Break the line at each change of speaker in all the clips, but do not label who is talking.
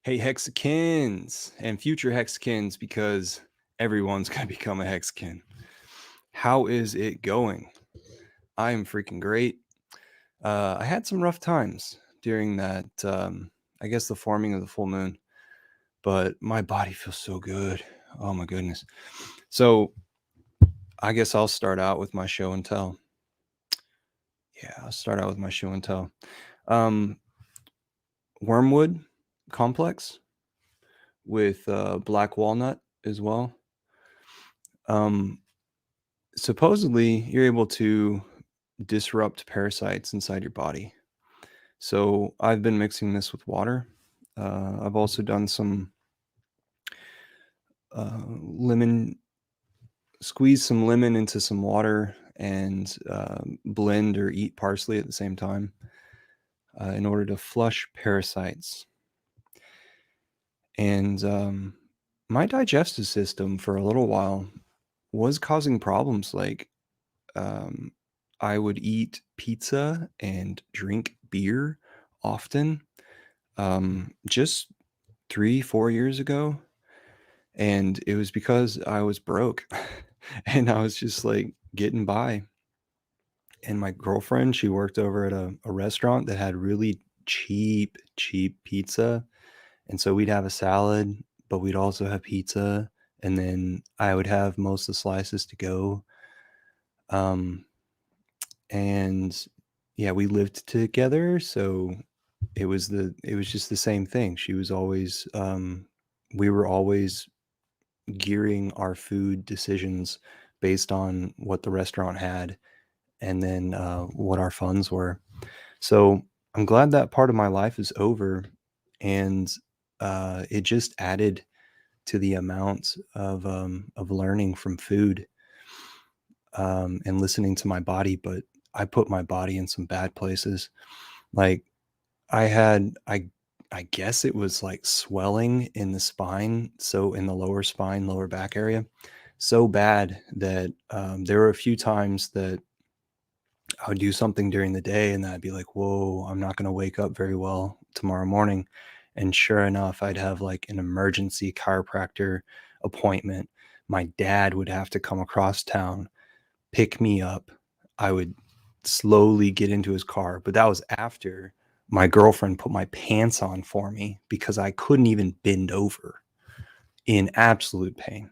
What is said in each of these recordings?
Hey, Hexikins and future Hexikins, because everyone's going to become a Hexikin. How is it going? I am freaking great. I had some rough times during that, I guess, the forming of the full moon, but my body feels so good. Oh, my goodness. So I guess I'll start out with my show and tell. Yeah, I'll start out with my show and tell. Wormwood Complex with black walnut as well. Supposedly you're able to disrupt parasites inside your body. So I've been mixing this with water. I've also done some lemon, squeeze some lemon into some water and blend or eat parsley at the same time in order to flush parasites. And my digestive system for a little while was causing problems. Like um, I would eat pizza and drink beer often, just 3-4 years ago. And it was because I was broke and I was just like getting by. And my girlfriend, she worked over at a restaurant that had really cheap pizza. And so we'd have a salad, but we'd also have pizza. And then I would have most of the slices to go. And yeah, we lived together. So it was just the same thing. She was always, we were always gearing our food decisions based on what the restaurant had and then what our funds were. So I'm glad that part of my life is over, and it just added to the amount of learning from food and listening to my body. But I put my body in some bad places. Like I guess it was like swelling in the spine, so in the lower spine, lower back area, so bad that there were a few times that I would do something during the day and I'd be like, whoa, I'm not going to wake up very well tomorrow morning. And sure enough, I'd have like an emergency chiropractor appointment. My dad would have to come across town, pick me up. I would slowly get into his car, but that was after my girlfriend put my pants on for me because I couldn't even bend over, in absolute pain.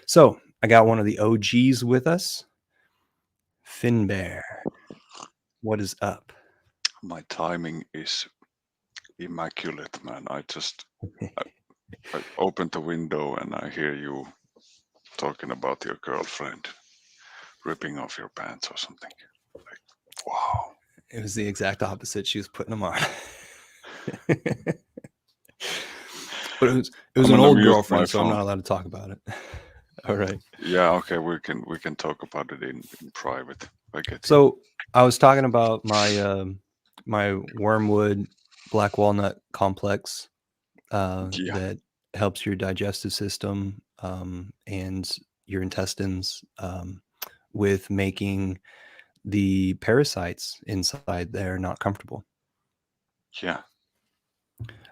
So I got one of the OGs with us, Finbear. What is up?
My timing is immaculate, man. I opened the window and I hear you talking about your girlfriend ripping off your pants or something. Like, wow.
It was the exact opposite. She was putting them on. But it was
I'm
an
gonna
old
mute my
girlfriend, so I'm
phone.
not allowed to talk about it. All right.
Yeah, okay, we can talk about it in private. I get you.
So I was talking about my wormwood black walnut complex
Yeah,
that helps your digestive system and your intestines with making the parasites inside there not comfortable.
yeah.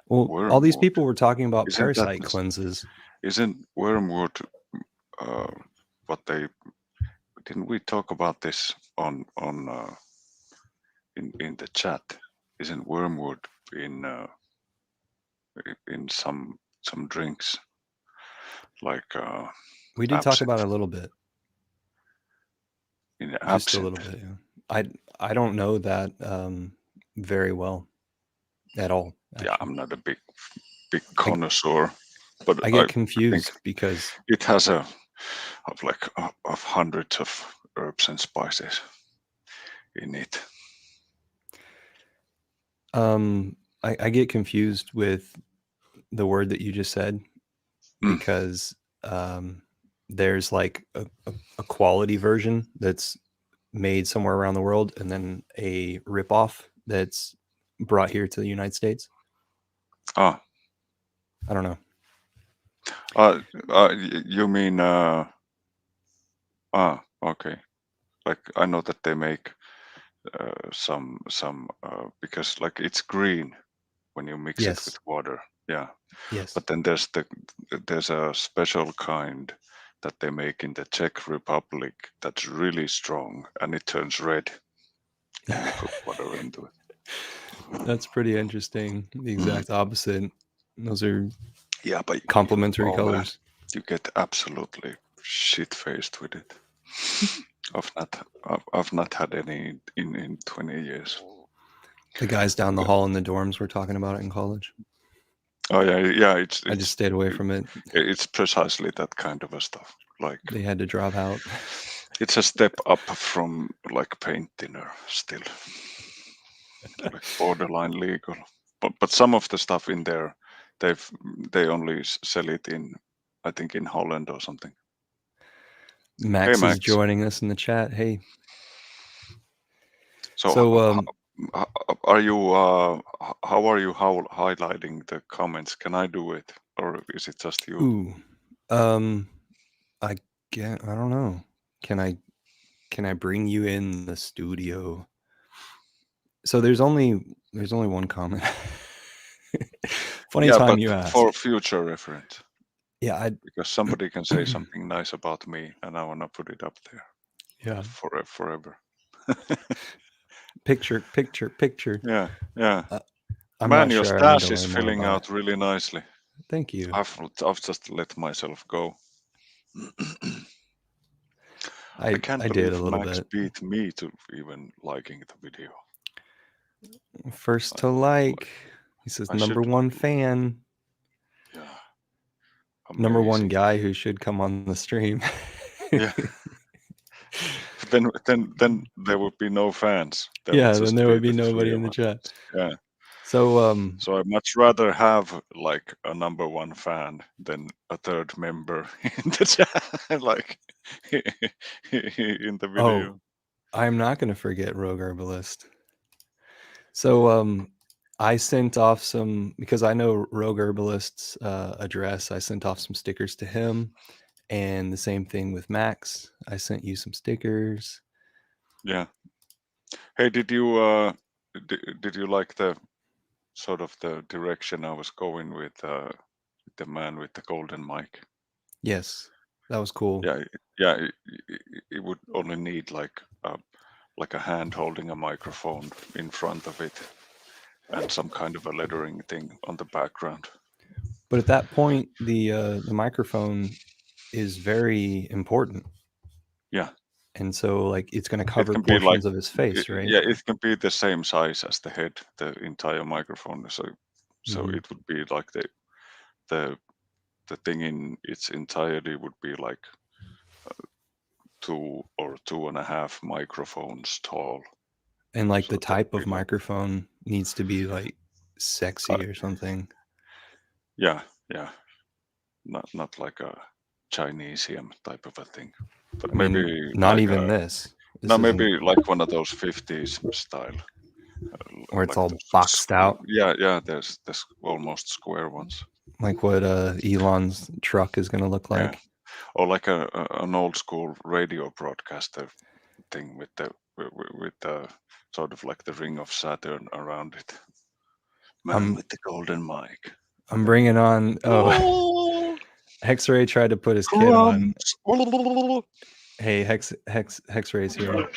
Well, all these
Wormwood.
people were talking about
Isn't that
parasite cleanses.
isn't wormwood uh what they didn't we talk about this on in the chat? Isn't wormwood in some drinks like
We did talk about it
absinthe?
a little bit,
In
just a little
absinthe.
bit. Yeah. I don't know that very well at all.
Yeah,
Actually,
I'm not a big
I
connoisseur, but
I
I
get
think
confused because
it has a of like of hundreds of herbs and spices in it.
I get confused with the word that you just said
Mm,
because there's like a quality version that's made somewhere around the world and then a ripoff that's brought here to the United States.
ah,
I don't know.
you mean okay. Like I know that they make some because like it's green when you mix it with
Yes.
water. Yeah.
Yes.
But then there's a special kind that they make in the Czech Republic that's really strong, and it turns red when you put water into it.
That's pretty interesting. The exact opposite. Those are
Yeah, but
complementary
oh man,
colors.
you get absolutely shit faced with it. I've not had any in 20 years.
The guys down the hall in the dorms were talking about it in college.
Oh yeah.
I just stayed away from it.
It's precisely that kind of a stuff. Like
They had to drop out.
it's a step up from like paint thinner still, like borderline legal. But some of the stuff in there, they only sell it in, I think, in Holland or something.
Max is
Max.
joining us in the chat. Hey.
So are you how are you highlighting the comments? Can I do it, or is it just you?
Ooh. I don't know. Can I bring you in the studio? So there's only one comment. Funny time you ask.
For future reference.
Yeah,
because somebody can say something nice about me, and I want to put it up there.
Yeah.
Forever.
Picture.
Yeah.
I'm
Man,
not
your
sure. I need
stash
to
is
learn more
filling
about
out really nicely.
Thank you.
I've just let myself go. I can't
I
believe
did a little
Max
bit.
beat me to even liking the video.
First to like. He says number one fan.
Yeah. Amazing.
Number one guy who should come on the stream.
Yeah. Then there would be no fans.
Then there would be nobody in the chat.
Yeah.
So
I'd much rather have like a number one fan than a third member in the chat, like in the video.
Oh, I'm not going to forget Rogue Herbalist. So I sent off some, because I know Rogue Herbalist's address. I sent off some stickers to him, and the same thing with Max. I sent you some stickers.
Yeah. Hey, did you like the sort of the direction I was going with the man with the golden mic?
Yes, that was cool.
Yeah. It would only need like a hand holding a microphone in front of it, and some kind of a lettering thing on the background.
But at that point, the microphone is very important.
Yeah.
And so, like, it's going to cover portions of his face, right?
Yeah, it can be the same size as the head, the entire microphone. So it would be like the thing in its entirety would be like 2 or 2.5 microphones tall.
And like the type of microphone needs to be like sexy or something.
Yeah. Not like a Chinesium type of a thing, but maybe
not
like
even this.
No, maybe like one of those 50s style,
where it's
like
all boxed out.
Yeah. There's almost square ones.
Like what Elon's truck is going to look like.
Yeah. Or like an old school radio broadcaster thing with the sort of like the ring of Saturn around it. Man with the golden mic.
I'm bringing on. Oh, Hexray tried to put his kid on. Hey, Hexray's here.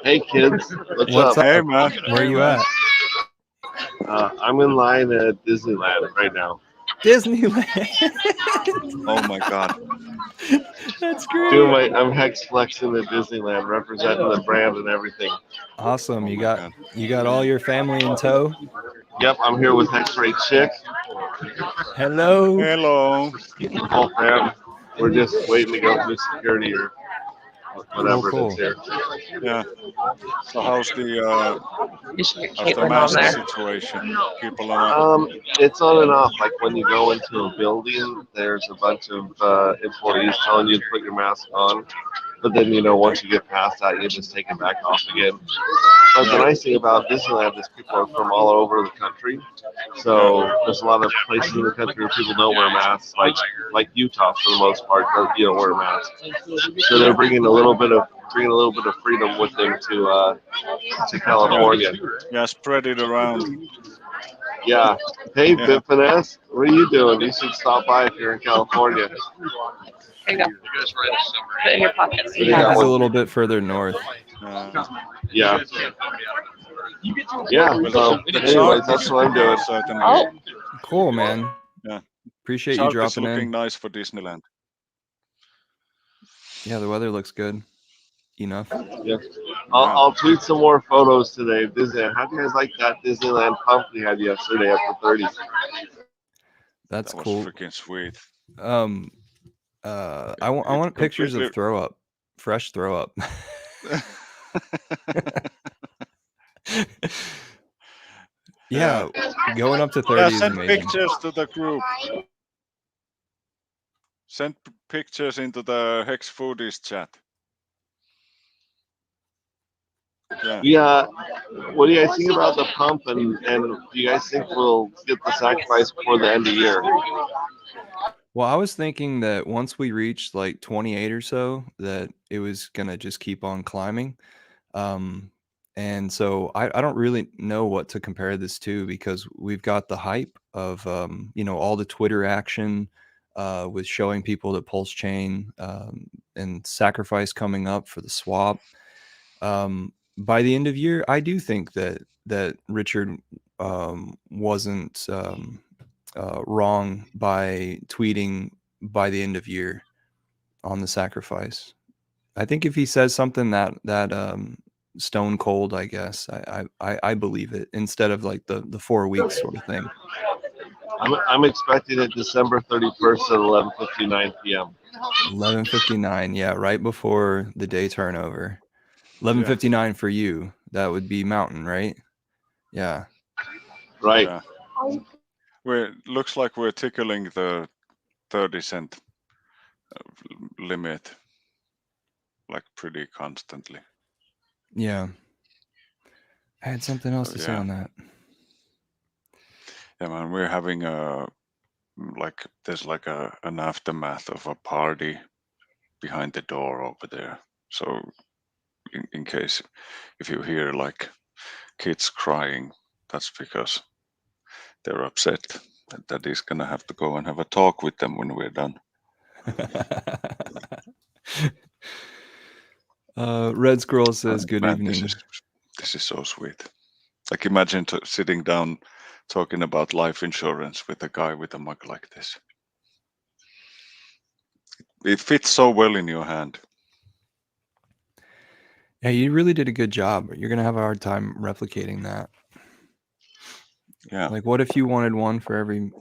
Hey kids,
what's up?
Hey man,
where are you at?
I'm in line at Disneyland right now.
Disneyland.
Oh my god.
That's great.
I'm Hex flexing at Disneyland, representing the brand and everything.
Awesome. You got all your family in tow?
Yep, I'm here with Hexray Chick.
Hello.
Whole fam. We're just waiting to go through security or whatever it is here.
Yeah. So how's the mask situation? People are
it's on and off. Like when you go into a building, there's a bunch of employees telling you to put your mask on. But then, once you get past that, you just take it back off again. But the nice thing about Disneyland is people are from all over the country. So there's a lot of places in the country where people don't wear masks, like Utah for the most part, you don't wear masks. So they're bringing a little bit of freedom with them to California.
Yeah, spread it around.
Yeah. Hey,
Yeah.
Bit Finesse, what are you doing? You should stop by if you're in California.
There you go. Put it in your pocket. So you
Yeah,
have
He's a
well-
little bit further north.
Yeah. Yeah.
Well,
So,
the
anyways,
chart
that's
is
what I'm doing.
certainly.
Oh.
Cool, man.
Yeah.
Appreciate you
Chart is
dropping
looking
in.
nice for Disneyland.
Yeah, the weather looks good. Enough.
Yeah. I'll tweet some more photos today of Disneyland. How do you guys like that Disneyland pump we had yesterday up to 30?
That's
That was
cool.
freaking sweet.
I want pictures of
completely-
throw up, fresh throw up. Yeah, going up to 30 is
send
amazing.
pictures to the group. Send pictures into the HEX foodies chat.
Yeah. What do you guys think about the pump? And do you guys think we'll get the sacrifice before the end of the year?
Well, I was thinking that once we reached like 28 or so, that it was gonna just keep on climbing. And so I don't really know what to compare this to because we've got the hype of all the Twitter action with showing people the pulse chain and sacrifice coming up for the swap. By the end of year, I do think that Richard wasn't wrong by tweeting by the end of year on the sacrifice. I think if he says something that stone cold, I guess I believe it instead of like the 4 weeks sort of thing.
I'm expecting it December 31st at 11:59 p.m.
11:59, yeah, right before the day turnover. 11:59 for you. That would be Mountain, right? Yeah.
Right.
Yeah. Looks like we're tickling the 30-cent limit, like pretty constantly.
Yeah. I had something else to say on that.
Yeah, man, we're having there's like an aftermath of a party behind the door over there. So in case if you hear like kids crying, that's because they're upset that Daddy's gonna have to go and have a talk with them when we're done.
Red Squirrel says, "Good
Man,
evening."
This is so sweet. Like imagine sitting down talking about life insurance with a guy with a mug like this. It fits so well in your hand.
Yeah, you really did a good job. You're gonna have a hard time replicating that.
Yeah.
Like, what if you wanted one for every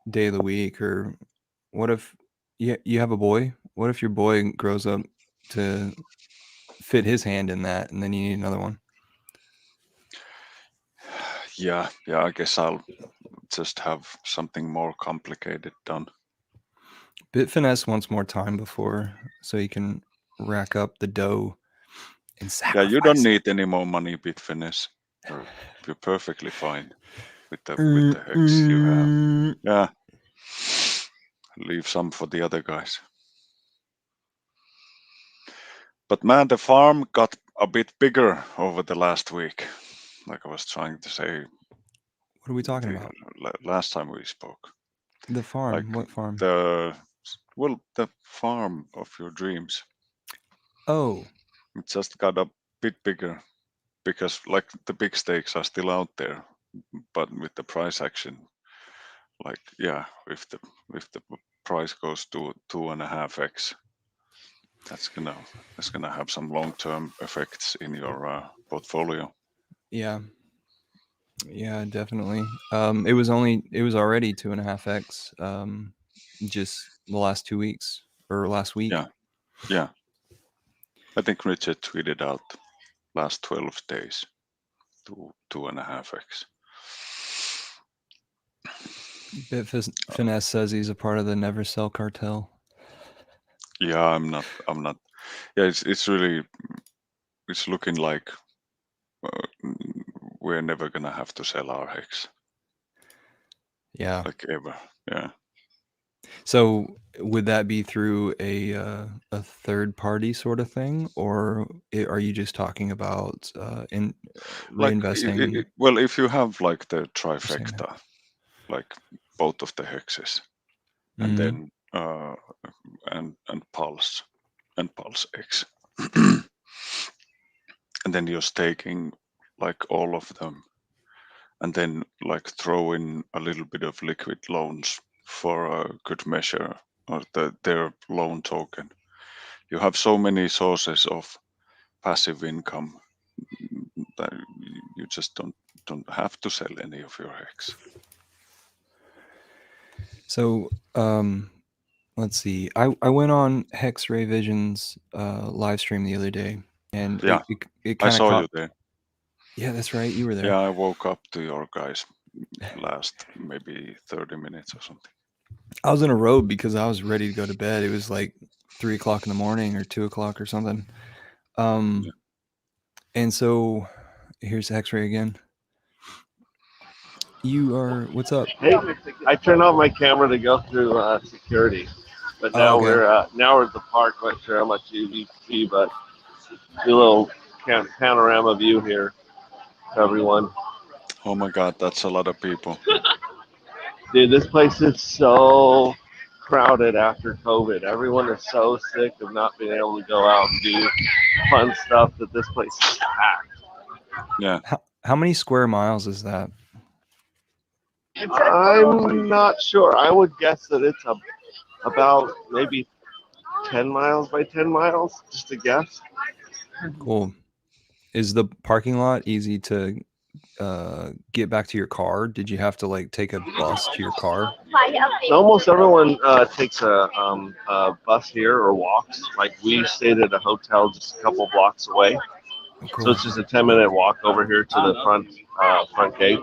day of the week, or what if you have a boy? What if your boy grows up to fit his hand in that, and then you need another one?
Yeah, I guess I'll just have something more complicated done.
Bit Finesse wants more time before, so he can rack up the dough and sacrifice.
Yeah, you don't need any more money, Bit Finesse. You're perfectly fine with the HEX you have. Yeah. Leave some for the other guys. But man, the farm got a bit bigger over the last week. Like I was trying to say.
What are we talking about?
Last time we spoke.
The farm.
Like
what farm?
The farm of your dreams.
Oh.
It just got a bit bigger because like the big stakes are still out there, but with the price action, like if the price goes to 2.5x, that's gonna have some long-term effects in your portfolio.
Yeah, definitely. It was already 2.5x just the last 2 weeks or last week.
Yeah. I think Richard tweeted out last 12 days to 2.5x.
Bit Finesse says he's a part of the Never Sell cartel.
Yeah, I'm not. Yeah, it's looking like we're never gonna have to sell our HEX.
Yeah.
Like ever. Yeah.
So would that be through a third party sort of thing, or are you just talking about
Like,
reinvesting?
well, if you have like the
Saying that.
trifecta, like both of the hexes, and
Mhm.
then and pulse X, and then you're staking like all of them, and then like throw in a little bit of liquid loans for a good measure, or their loan token. You have so many sources of passive income that you just don't have to sell any of your hex.
So let's see. I went on Hex Ray Vision's live stream the other day, and
Yeah,
it
I
kind of
saw
caught.
you there.
Yeah, that's right. You were there.
Yeah, I woke up to your guys last maybe 30 minutes or something.
I was in a robe because I was ready to go to bed. It was like 3 o'clock in the morning or 2 o'clock or something.
Yeah.
And so here's X-Ray again. What's up?
Hey, I turned on my camera to go through security, but now
Oh, okay.
we're at the park. Not sure how much you see, but do a little panorama view here to everyone.
Oh my God, that's a lot of people.
Dude, this place is so crowded after COVID. Everyone is so sick of not being able to go out and do fun stuff that this place is packed.
Yeah.
How many square miles is that?
I'm not sure. I would guess that it's about maybe 10 miles by 10 miles, just a guess.
Cool. Is the parking lot easy to get back to your car? Did you have to like take a bus to your car?
Almost everyone takes a bus here or walks. Like we stayed at a hotel just a couple blocks away,
Oh,
so
cool.
it's just a 10-minute walk over here to the front gate,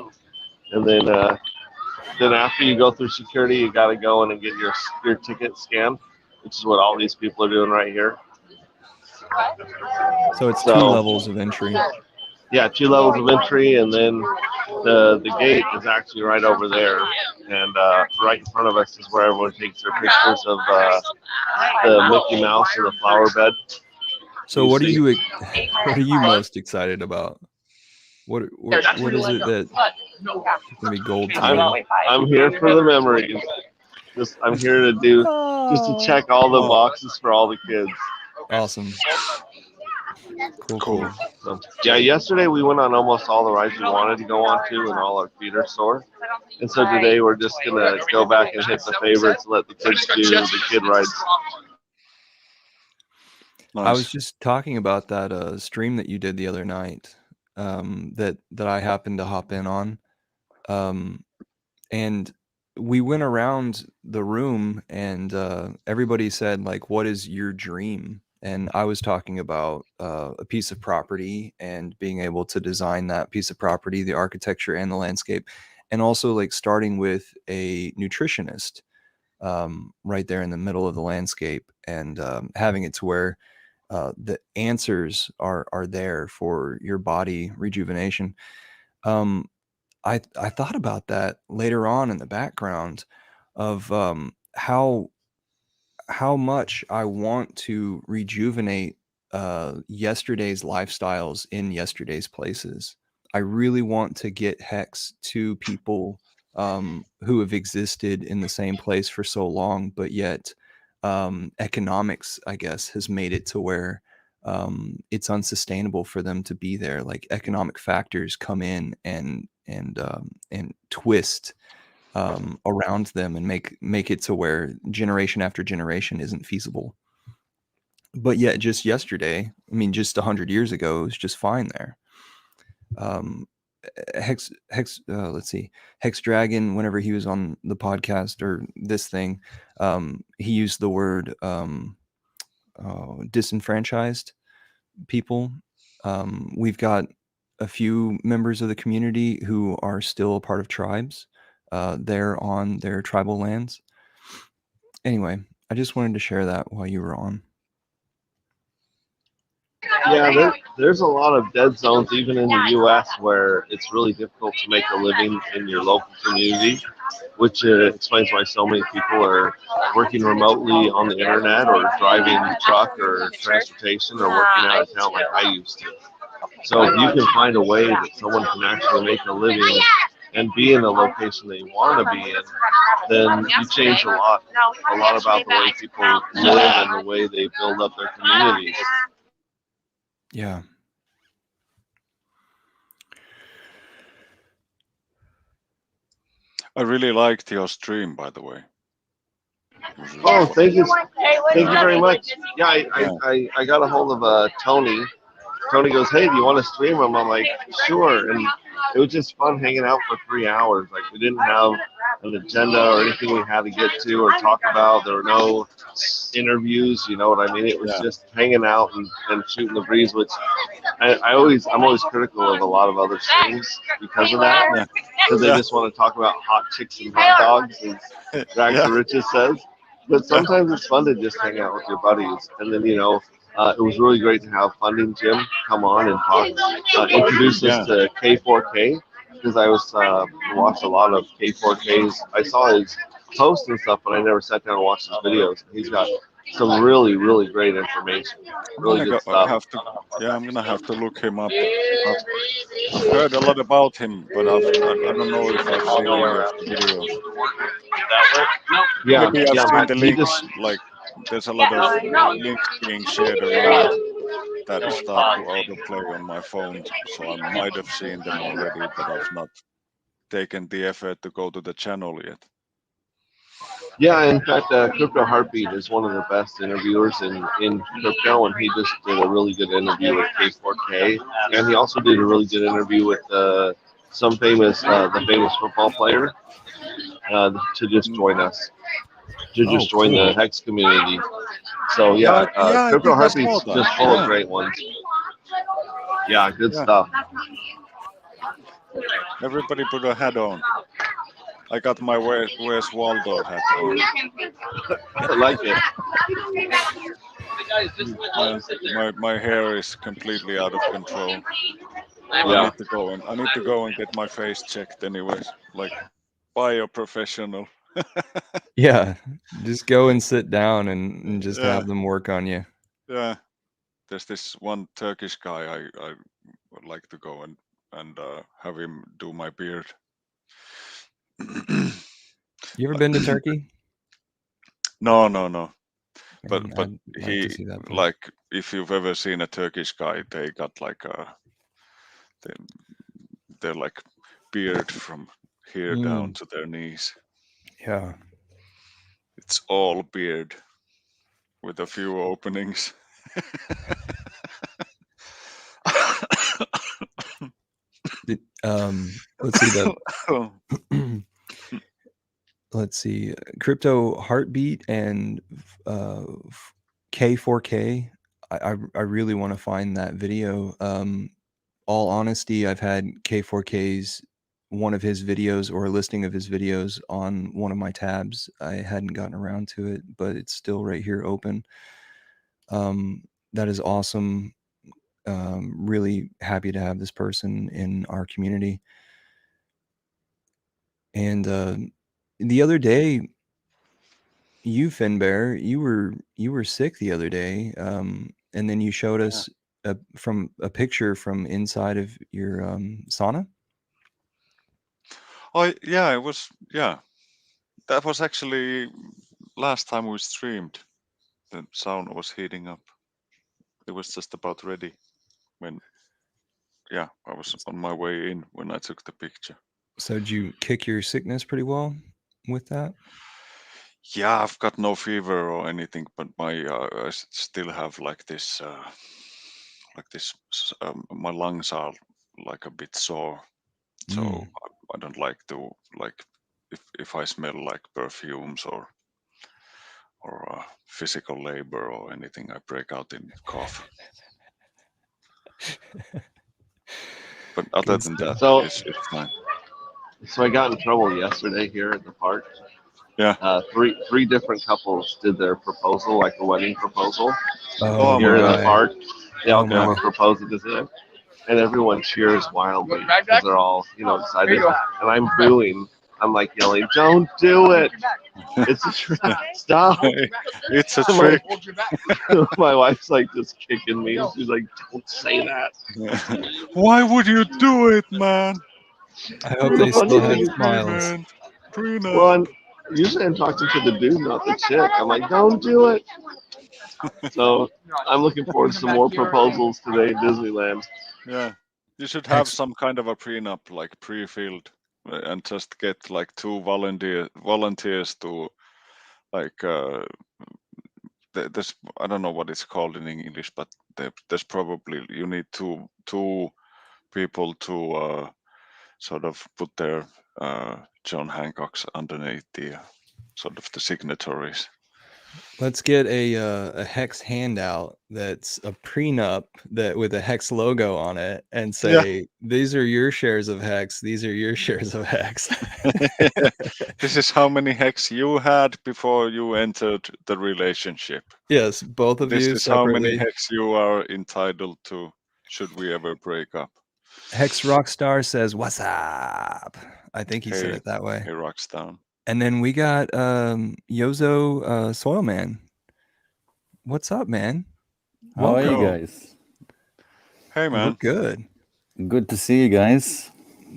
and then after you go through security, you got to go in and get your ticket scanned, which is what all these people are doing right here.
So it's 2
So
levels of entry.
yeah, 2 levels of entry, and then the gate is actually right over there, and right in front of us is where everyone takes their pictures of the Mickey Mouse and the flower bed.
So what are you most excited about? What is it that's gonna be gold to you?
I'm here for the memories. I'm here to just to check all the boxes for all the kids.
Awesome. Cool.
So, yeah, yesterday we went on almost all the rides we wanted to go on to and all our feeder store. And so today we're just gonna go back and hit the favorites, let the kids do the kid rides.
Nice.
I was just talking about that stream that you did the other night, that I happened to hop in on, and we went around the room, and everybody said like, "What is your dream?" And I was talking about a piece of property and being able to design that piece of property, the architecture and the landscape, and also like starting with a nutritionist right there in the middle of the landscape, and having it to where the answers are there for your body rejuvenation. I thought about that later on in the background of how much I want to rejuvenate yesterday's lifestyles in yesterday's places. I really want to get Hex to people who have existed in the same place for so long, but yet economics, I guess, has made it to where it's unsustainable for them to be there. Like economic factors come in and twist around them and make it to where generation after generation isn't feasible. But yet, just yesterday, I mean, just 100 years ago, it was just fine there. Hex, let's see, Hex Dragon. Whenever he was on the podcast or this thing, he used the word disenfranchised people. We've got a few members of the community who are still a part of tribes. They're on their tribal lands. Anyway, I just wanted to share that while you were on.
Yeah, there's a lot of dead zones even in the U.S. where it's really difficult to make a living in your local community, which explains why so many people are working remotely on the internet or driving truck or transportation or working out of town like I used to. So if you can find a way that someone can actually make a living and be in the location they want to be in, then you change a lot about the way people live and the way they build up their communities.
Yeah.
I really liked your stream, by the way.
Oh, thank you very much. Yeah, I got a hold of Tony. Tony goes, hey, do you want to stream them? I'm like, sure. And it was just fun hanging out for 3 hours. Like, we didn't have an agenda or anything we had to get to or talk about. There were no interviews, you know what I mean? It was just hanging out and shooting the breeze, which I'm always critical of a lot of other streams because of that. Because they just want to talk about hot chicks and hot dogs, as Rags to Riches says. But sometimes it's fun to just hang out with your buddies. And then, you know, it was really great to have Funding Jim come on and talk, introduce us to K4K, because I watched a lot of K4K's. I saw his posts and stuff, but I never sat down and watched his videos. He's got some really, really great information. Really good stuff.
I'm gonna have to look him up. I've heard a lot about him, but I don't know if I've seen any of the videos.
Yeah,
maybe I've seen the links. Like, there's a lot of links being shared around that start to autoplay on my phone, so I might have seen them already, but I've not taken the effort to go to the channel yet.
Yeah, in fact, Crypto Heartbeat is one of the best interviewers in crypto, and he just did a really good interview with K4K, and he also did a really good interview with the famous football player to just join us, to just join the HEX community. So Crypto Heartbeat's just full of great ones. Yeah, good stuff.
Everybody put a hat on. I got my Where's Waldo hat on.
I like it.
My hair is completely out of control. I need to go and get my face checked anyways. Like, by a professional.
Yeah, just go and sit down and just have them work on you.
Yeah, there's this one Turkish guy I would like to go and have him do my beard.
You ever been to Turkey?
No. But
he,
like, if you've ever seen a Turkish guy, they got like they're like beard from here down to their knees.
Yeah.
It's all beard with a few openings.
Let's see let's see, Crypto Heartbeat and K4K. I really want to find that video. All honesty, I've had K4K's one of his videos or a listing of his videos on one of my tabs. I hadn't gotten around to it, but it's still right here open. That is awesome. Really happy to have this person in our community. And the other day, you, Finbear, you were sick the other day, and then you showed us a picture from inside of your sauna.
Oh yeah, it was that was actually last time we streamed. The sauna was heating up. It was just about ready when I was on my way in when I took the picture.
So did you kick your sickness pretty well with that?
Yeah, I've got no fever or anything, but I still have like this my lungs are like a bit sore, so I don't like to, like, if I smell like perfumes or physical labor or anything, I break out in cough. But other than that, it's fine.
So I got in trouble yesterday here at the park.
Yeah.
Three different couples did their proposal, like a wedding proposal,
Oh,
here in the park. They all
Oh
kind
my.
of propose at this end, and everyone cheers wildly because they're all excited. And I'm booing. I'm like yelling, "Don't do it! It's a trap! Stop!"
It's a
my,
trick.
my wife's like just kicking me. She's like, "Don't say that."
Why would you do it, man?
I hope
The
they
funny
still
thing
have
is,
smiles.
Prenup.
well, usually I'm talking to the dude, not the chick. I'm like, "Don't do it." So I'm looking forward to some more proposals today in Disneyland.
Yeah, you should have
Hex,
some kind of a prenup, like pre-filled, and just get like two volunteers to like there's I don't know what it's called in English, but there's probably you need two people to sort of put their John Hancocks underneath the sort of the signatories.
let's get a Hex handout that's a prenup that with a Hex logo on it and say, these are your shares of Hex, these are your shares of Hex.
This is how many hex you had before you entered the relationship.
Yes, both of
This
you
is how many
separately.
hex you are entitled to should we ever break up.
Hex Rockstar says, "What's up?" I think he said
Hey,
it that way.
hey Rockstown.
And then we got Yozo Soilman. What's up, man?
How are you
Welcome.
guys?
Hey
We're
man.
good.
Good to see you guys.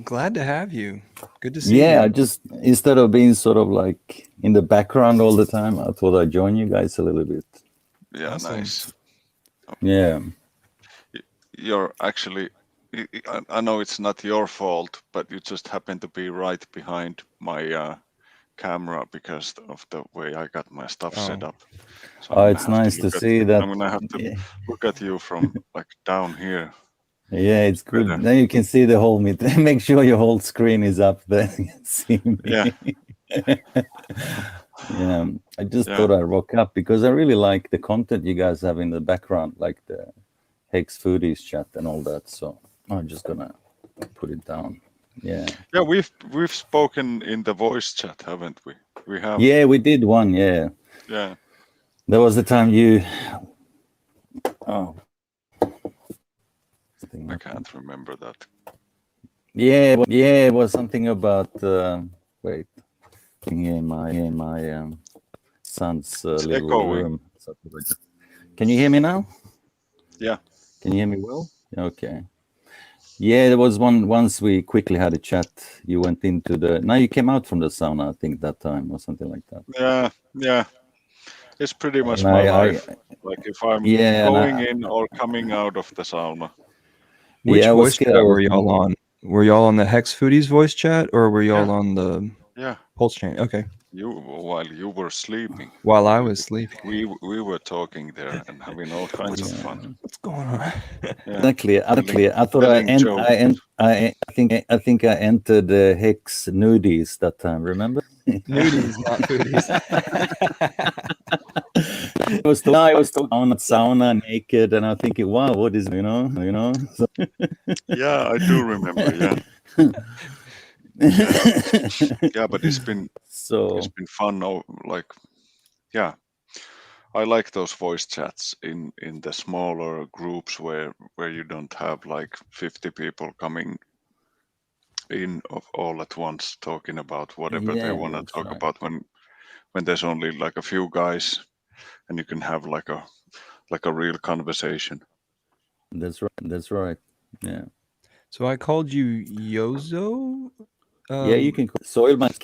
Glad to have you. Good to see
Yeah, I
you.
just instead of being sort of like in the background all the time, I thought I'd join you guys a little bit.
Yeah,
Awesome.
nice.
Yeah.
You're actually I know it's not your fault, but you just happen to be right behind my camera because of the way I got my stuff set
Oh.
up. So I'm gonna
It's
have to
nice to
look at
see
you.
that.
I'm gonna have to look at you from like down here.
Yeah, it's good.
Better.
Now you can see the whole meet. Make sure your whole screen is up there. You can see me.
Yeah.
Yeah. I just
Yeah.
thought I'd rock up because I really like the content you guys have in the background, like the HEX foodies chat and all that. So I'm just gonna put it down. Yeah.
Yeah, we've spoken in the voice chat, haven't we? We have.
Yeah, we did one. Yeah.
Yeah.
There was the time you. Oh.
I can't remember that.
Yeah, it was something about. Wait, in my son's little
echoing.
room. Can you hear me now?
Yeah.
Can you hear me well? Okay. Yeah, there was once we quickly had a chat. You went into the. Now you came out from the sauna, I think that time or something like that.
Yeah. Yeah. It's pretty much
And
my life. Like if I'm
yeah,
going in or coming out of the sauna.
Which
I was
voice
scared.
chat were y'all on? Were y'all on the Hex Foodies voice chat or were y'all on the Pulse chain? Okay.
While you were sleeping.
While I was sleeping.
We were talking there and having all kinds of fun.
What's going on?
Exactly. I thought I think I entered the HEX nudies that time. Remember?
Nudies, not foodies.
I was on sauna naked, and I'm thinking, wow, what is So,
yeah, I do remember. Yeah. Yeah, but it's been fun. Like, yeah, I like those voice chats in the smaller groups where you don't have like 50 people coming in all at once talking about whatever they want to talk about when there's only like a few guys and you can have like a real conversation.
That's right. Yeah.
So I called you Yozo.
Yeah, you can. Soilman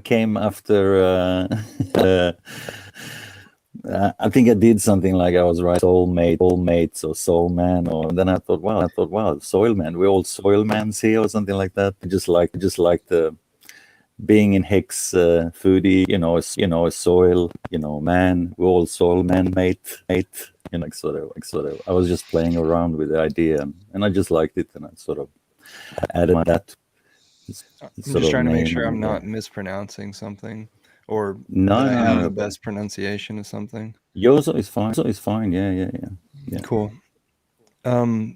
came after. I think I did something like I was right, soulmates or soul man, or then I thought, wow, soil man. We're all soil mans here, or something like that. Just like the being in HEX foodie, a soil, man. We're all soil man, mate. Like sort of. I was just playing around with the idea, and I just liked it, and I sort of added that.
I'm just trying to make sure I'm not mispronouncing something, or
no,
that I have
no,
the best pronunciation of something.
Yozo is fine. Yozo is fine. Yeah.
Cool.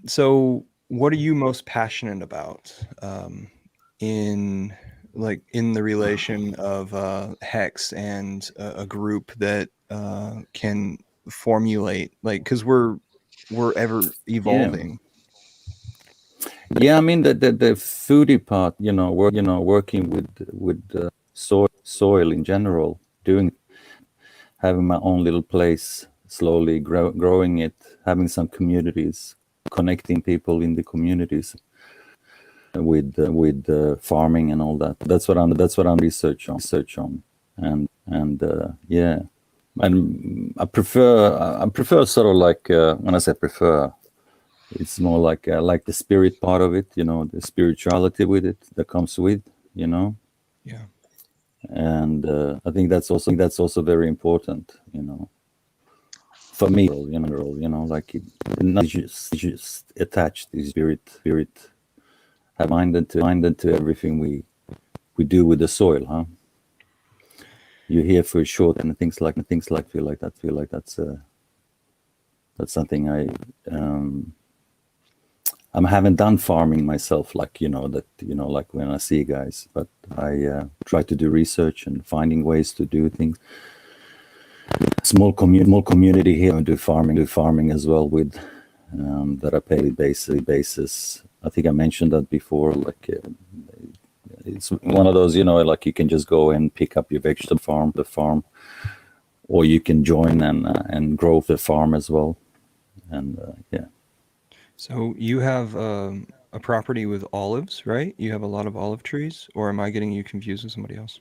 So what are you most passionate about in the relation of HEX and a group that can formulate, like, because we're we're ever evolving.
Yeah, I mean the foodie part, working with soil in general, having my own little place, slowly growing it, having some communities, connecting people in the communities with farming and all that. That's what I'm research on, and yeah, and I prefer sort of like when I say prefer, it's more like the spirit part of it, the spirituality with it that comes with,
Yeah.
and I think that's also very important, for me, like not just attached to spirit, have minded to everything we do with the soil, huh? You're here for a short and things like feel like that's something I haven't done farming myself, like like when I see guys, but I try to do research and finding ways to do things. Small community here and do farming as well with that I pay basis. I think I mentioned that before. Like it's one of those, like you can just go and pick up your vegetable farm, or you can join and grow the farm as well. And yeah.
So you have a property with olives, right? You have a lot of olive trees, or am I getting you confused with somebody else?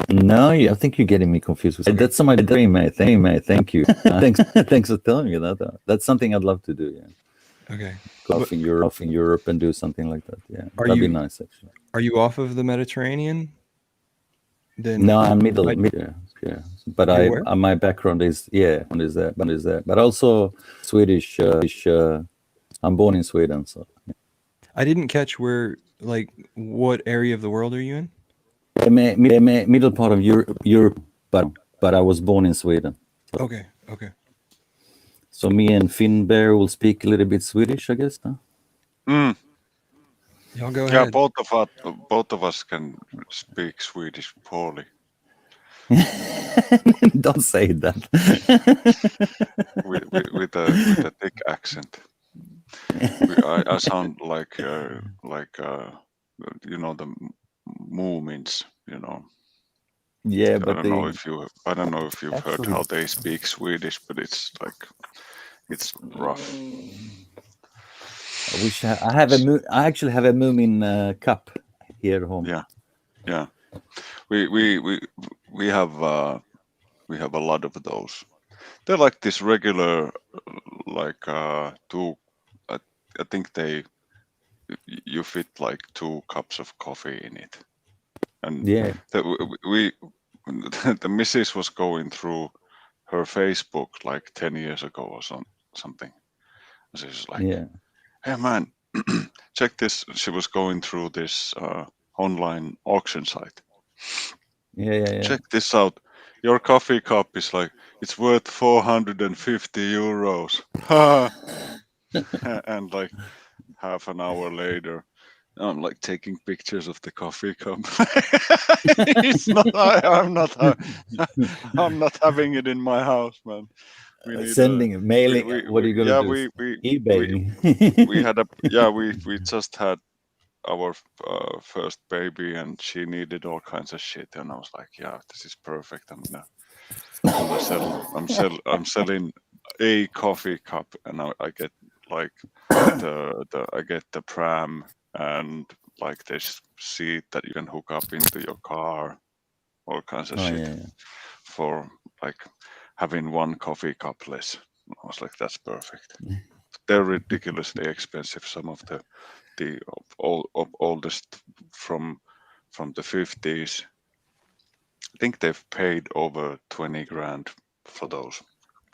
No, I think you're getting me confused with. Okay. That's my dream, mate. Thank you. Thanks for telling me that. That's something I'd love to do. Yeah.
Okay.
Go off in Europe and do something like that. Yeah, that'd be nice, actually.
Are you off of the Mediterranean? Then
no, I'm middle. Yeah. But my background is but also Swedish. I'm born in Sweden, so. Yeah.
I didn't catch what area of the world are you in?
Middle part of Europe, but I was born in Sweden. So.
Okay.
So me and Finn Bear will speak a little bit Swedish, I guess. Huh?
Y'all go ahead.
Yeah, both of us can speak Swedish poorly.
Don't say that.
with a thick accent. I sound like the Moomins,
Yeah,
but I don't know if you've heard how they speak Swedish, but it's rough.
I wish I actually have a Moomin cup here at home.
Yeah. We have a lot of those. They're like this regular, two. I think you fit like 2 cups of coffee in it, and
yeah,
the missus was going through her Facebook like 10 years ago or something. She was like,
yeah.
Hey man, check this. She was going through this online auction site.
Yeah.
Check this out. Your coffee cup is it's worth 450 euros. And like half an hour later, I'm like taking pictures of the coffee cup. It's not. I'm not having it in my house, man.
Mailing. What are you gonna do? eBay.
We just had our first baby, and she needed all kinds of shit, and I was like, yeah, this is perfect. I'm selling a coffee cup, and I get like I get the pram and like this seat that you can hook up into your car, all kinds of shit.
Yeah.
For like having 1 coffee cup less. I was like, that's perfect. They're ridiculously expensive. Some of the oldest from the 50s. I think they've paid over 20 grand for those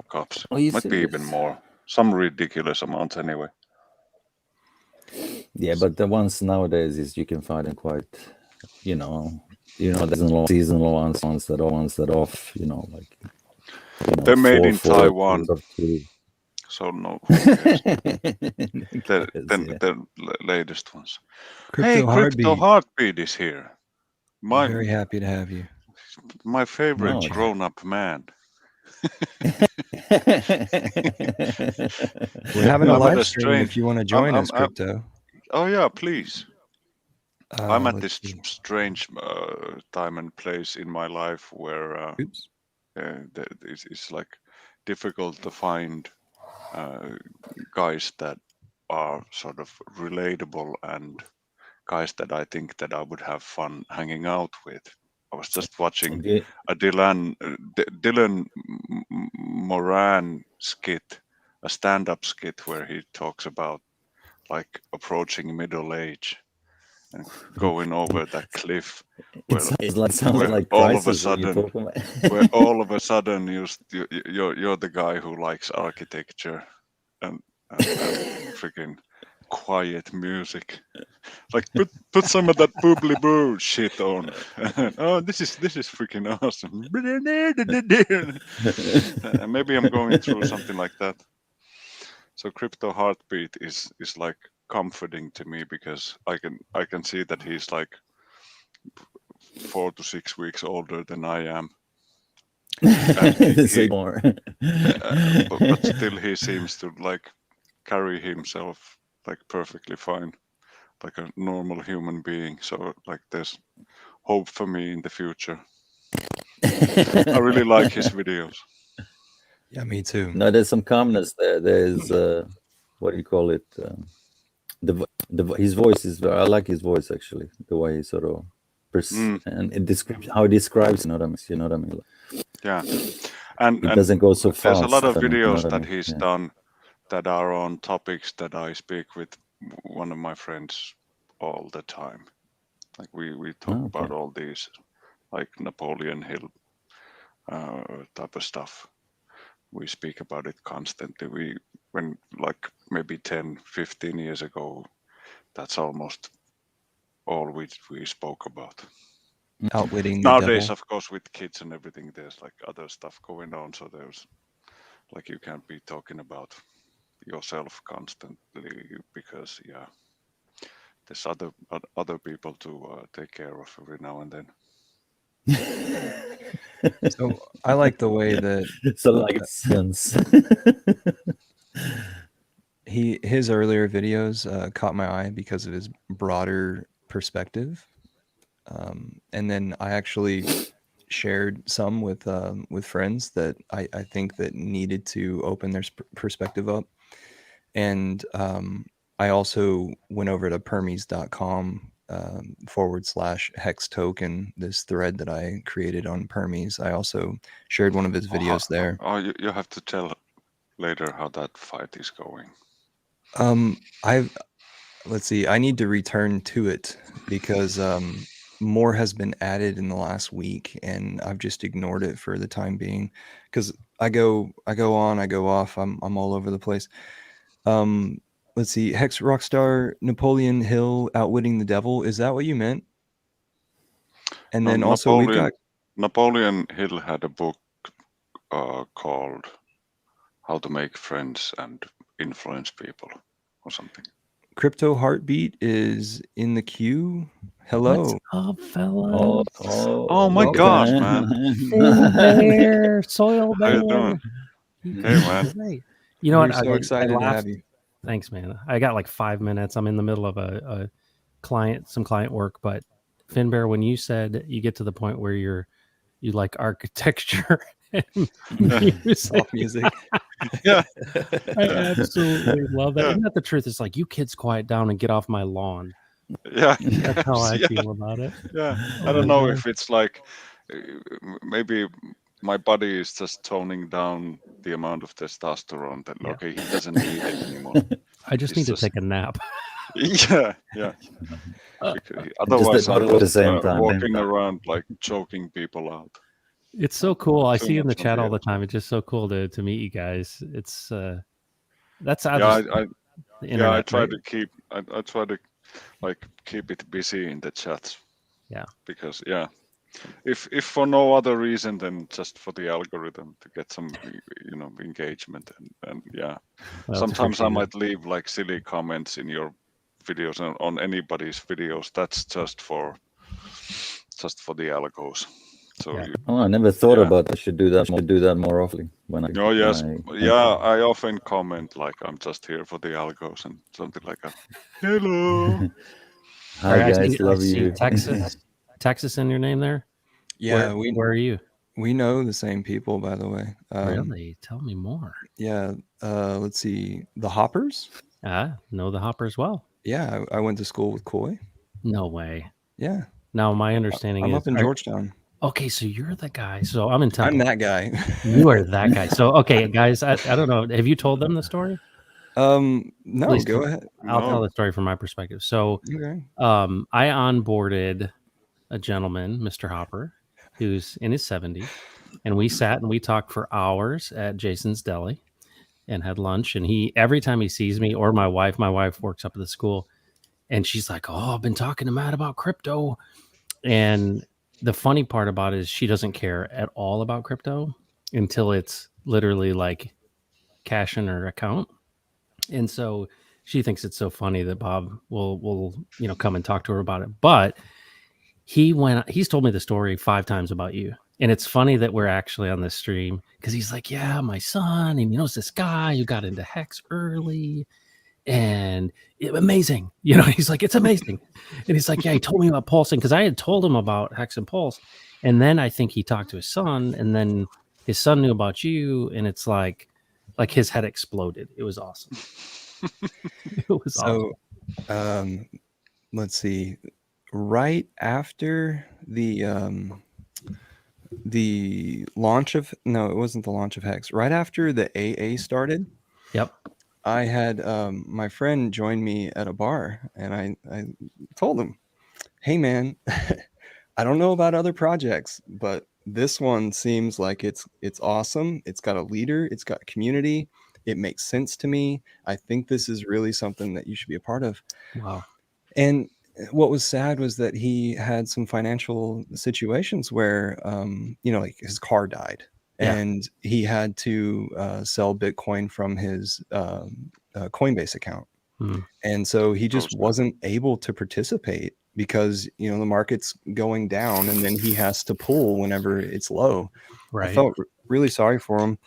cups. Might be even more. Some ridiculous amount anyway.
Yeah, but the ones nowadays is you can find them quite, the seasonal ones that off,
they're made in Taiwan. So no. the latest ones. Crypto Heartbeat is here.
I'm very happy to have you.
My favorite grown-up man.
having a
I'm at
live
a
stream
strange.
if you want to join us, Crypto.
Oh yeah, please. I'm at
Let's
this
see.
strange time and place in my life where
Oops.
it's like difficult to find guys that are sort of relatable and guys that I think that I would have fun hanging out with. I was just watching a Dylan Moran skit, a stand-up skit where he talks about like approaching middle age and going over that cliff where,
sounds
where
like
all of a
crisis when you
sudden
talk about.
where all of a sudden you're the guy who likes architecture and freaking quiet music. Like put some of that boobly boo shit on. Oh, this is freaking awesome. Maybe I'm going through something like that. So Crypto Heartbeat is like comforting to me because I can see that he's like 4 to 6 weeks older than I am.
Say more.
But still he seems to like carry himself like perfectly fine, like a normal human being. So like there's hope for me in the future. I really like his videos.
Yeah, me too.
No, there's some calmness there. There's what do you call it? His voice is. I like his voice actually. The way he sort of and it describes how he describes. You know what I mean?
Yeah, and
it doesn't go so fast.
There's a lot of videos
you know
that
I mean?
he's done that are on topics that I speak with one of my friends all the time. Like we talk about all these, like Napoleon Hill type of stuff. We speak about it constantly. When like maybe 10, 15 years ago, that's almost all we spoke about.
Outwitting the
Nowadays,
devil.
of course, with kids and everything, there's like other stuff going on. So there's like you can't be talking about yourself constantly because there's other people to take care of every now and then.
So I like the way that
so like sense.
his earlier videos caught my eye because of his broader perspective, and then I actually shared some with friends that I think that needed to open their perspective up, and I also went over to permies.com /hex token, this thread that I created on Permies. I also shared one of his videos there.
Oh, you have to tell later how that fight is going.
Let's see, I need to return to it because more has been added in the last week and I've just ignored it for the time being because I go on, I go off, I'm all over the place. Let's see, Hex Rockstar Napoleon Hill Outwitting the Devil, is that what you meant? And then also we've got
Napoleon Hill had a book called How to Make Friends and Influence People or something.
Crypto Heartbeat is in the queue. Hello.
What's up, fellas?
Oh my gosh, man.
Bear, Soil Bear.
How you doing? Hey, man.
Great. You know
We're
what?
so excited to have you.
Thanks, man. I got like 5 minutes. I'm in the middle of a some client work, but Finbear, when you said you get to the point where you like architecture and music.
Yeah.
I absolutely love that. Isn't that the truth? It's like, you kids quiet down and get off my lawn.
Yeah.
That's how I feel about it.
Yeah. I don't know if it's like maybe my body is just toning down the amount of testosterone that okay, he doesn't need it anymore.
I just need to take a nap.
Yeah. Otherwise I'm
at the same time
walking around like choking people out.
It's so cool. I see you in the chat all the time. It's just so cool to meet you guys. It's that's I
try to keep I try to like keep it busy in the chats.
Yeah.
Because if for no other reason than just for the algorithm to get some engagement and sometimes I might leave like silly comments in your videos and on anybody's videos. That's just for the algos So
Yeah.
Oh, I never thought
Yeah.
about. I should do that more often.
Oh yes,
when
I often comment like I'm just here for the algos and something like that. Hello.
Hi
All right,
guys, love you.
Texas in your name there.
Yeah,
Where are you?
we know the same people, by the way.
Really? Tell me more.
Yeah. Let's see. The Hoppers.
Know the Hopper as well.
Yeah, I went to school with Coy.
No way.
Yeah,
Now my understanding
I'm
is
up in Georgetown.
okay, so you're the guy. So I'm in Temple.
I'm that guy.
You are that guy. So okay, guys, I don't know. Have you told them the story?
No,
Please
go ahead.
I'll tell
No.
the story from my perspective. So
Okay.
I onboarded a gentleman, Mr. Hopper, who's in his 70s, and we sat and we talked for hours at Jason's Deli and had lunch. And he, every time he sees me or my wife works up at the school, and she's like, "Oh, I've been talking to Matt about crypto." And the funny part about it is she doesn't care at all about crypto until it's literally like cash in her account. And so she thinks it's so funny that Bob will come and talk to her about it. But he's told me the story 5 times about you. And it's funny that we're actually on this stream because he's like, yeah, my son, and it's this guy who got into HEX early and amazing. He's like, it's amazing. And he's like, yeah, he told me about pulsing because I had told him about HEX and Pulse. And then I think he talked to his son, and then his son knew about you, and it's like his head exploded. It was awesome. It was awesome.
So, let's see. Right after the launch of it wasn't the launch of HEX. Right after the AA started.
Yep.
I had my friend join me at a bar, and I told him, "Hey, man, I don't know about other projects, but this one seems like it's awesome. It's got a leader. It's got community. It makes sense to me. I think this is really something that you should be a part of."
Wow.
And what was sad was that he had some financial situations where, like his car died.
Yeah.
And he had to sell Bitcoin from his Coinbase account. And so he just wasn't able to participate because, the market's going down, and then he has to pull whenever it's low.
Right.
I felt really sorry for him.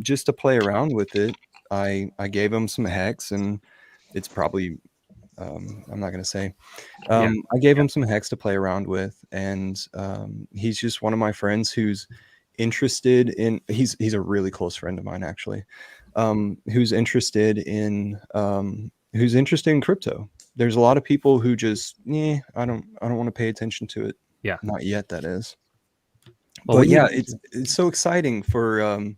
Just to play around with it, I gave him some HEX, and it's probably, I'm not going to say. I gave him some HEX to play around with, and he's just one of my friends who's interested in he's a really close friend of mine, actually, who's interested in crypto. There's a lot of people who just I don't want to pay attention to it. Not yet, that is. Well, but yeah, it's so exciting for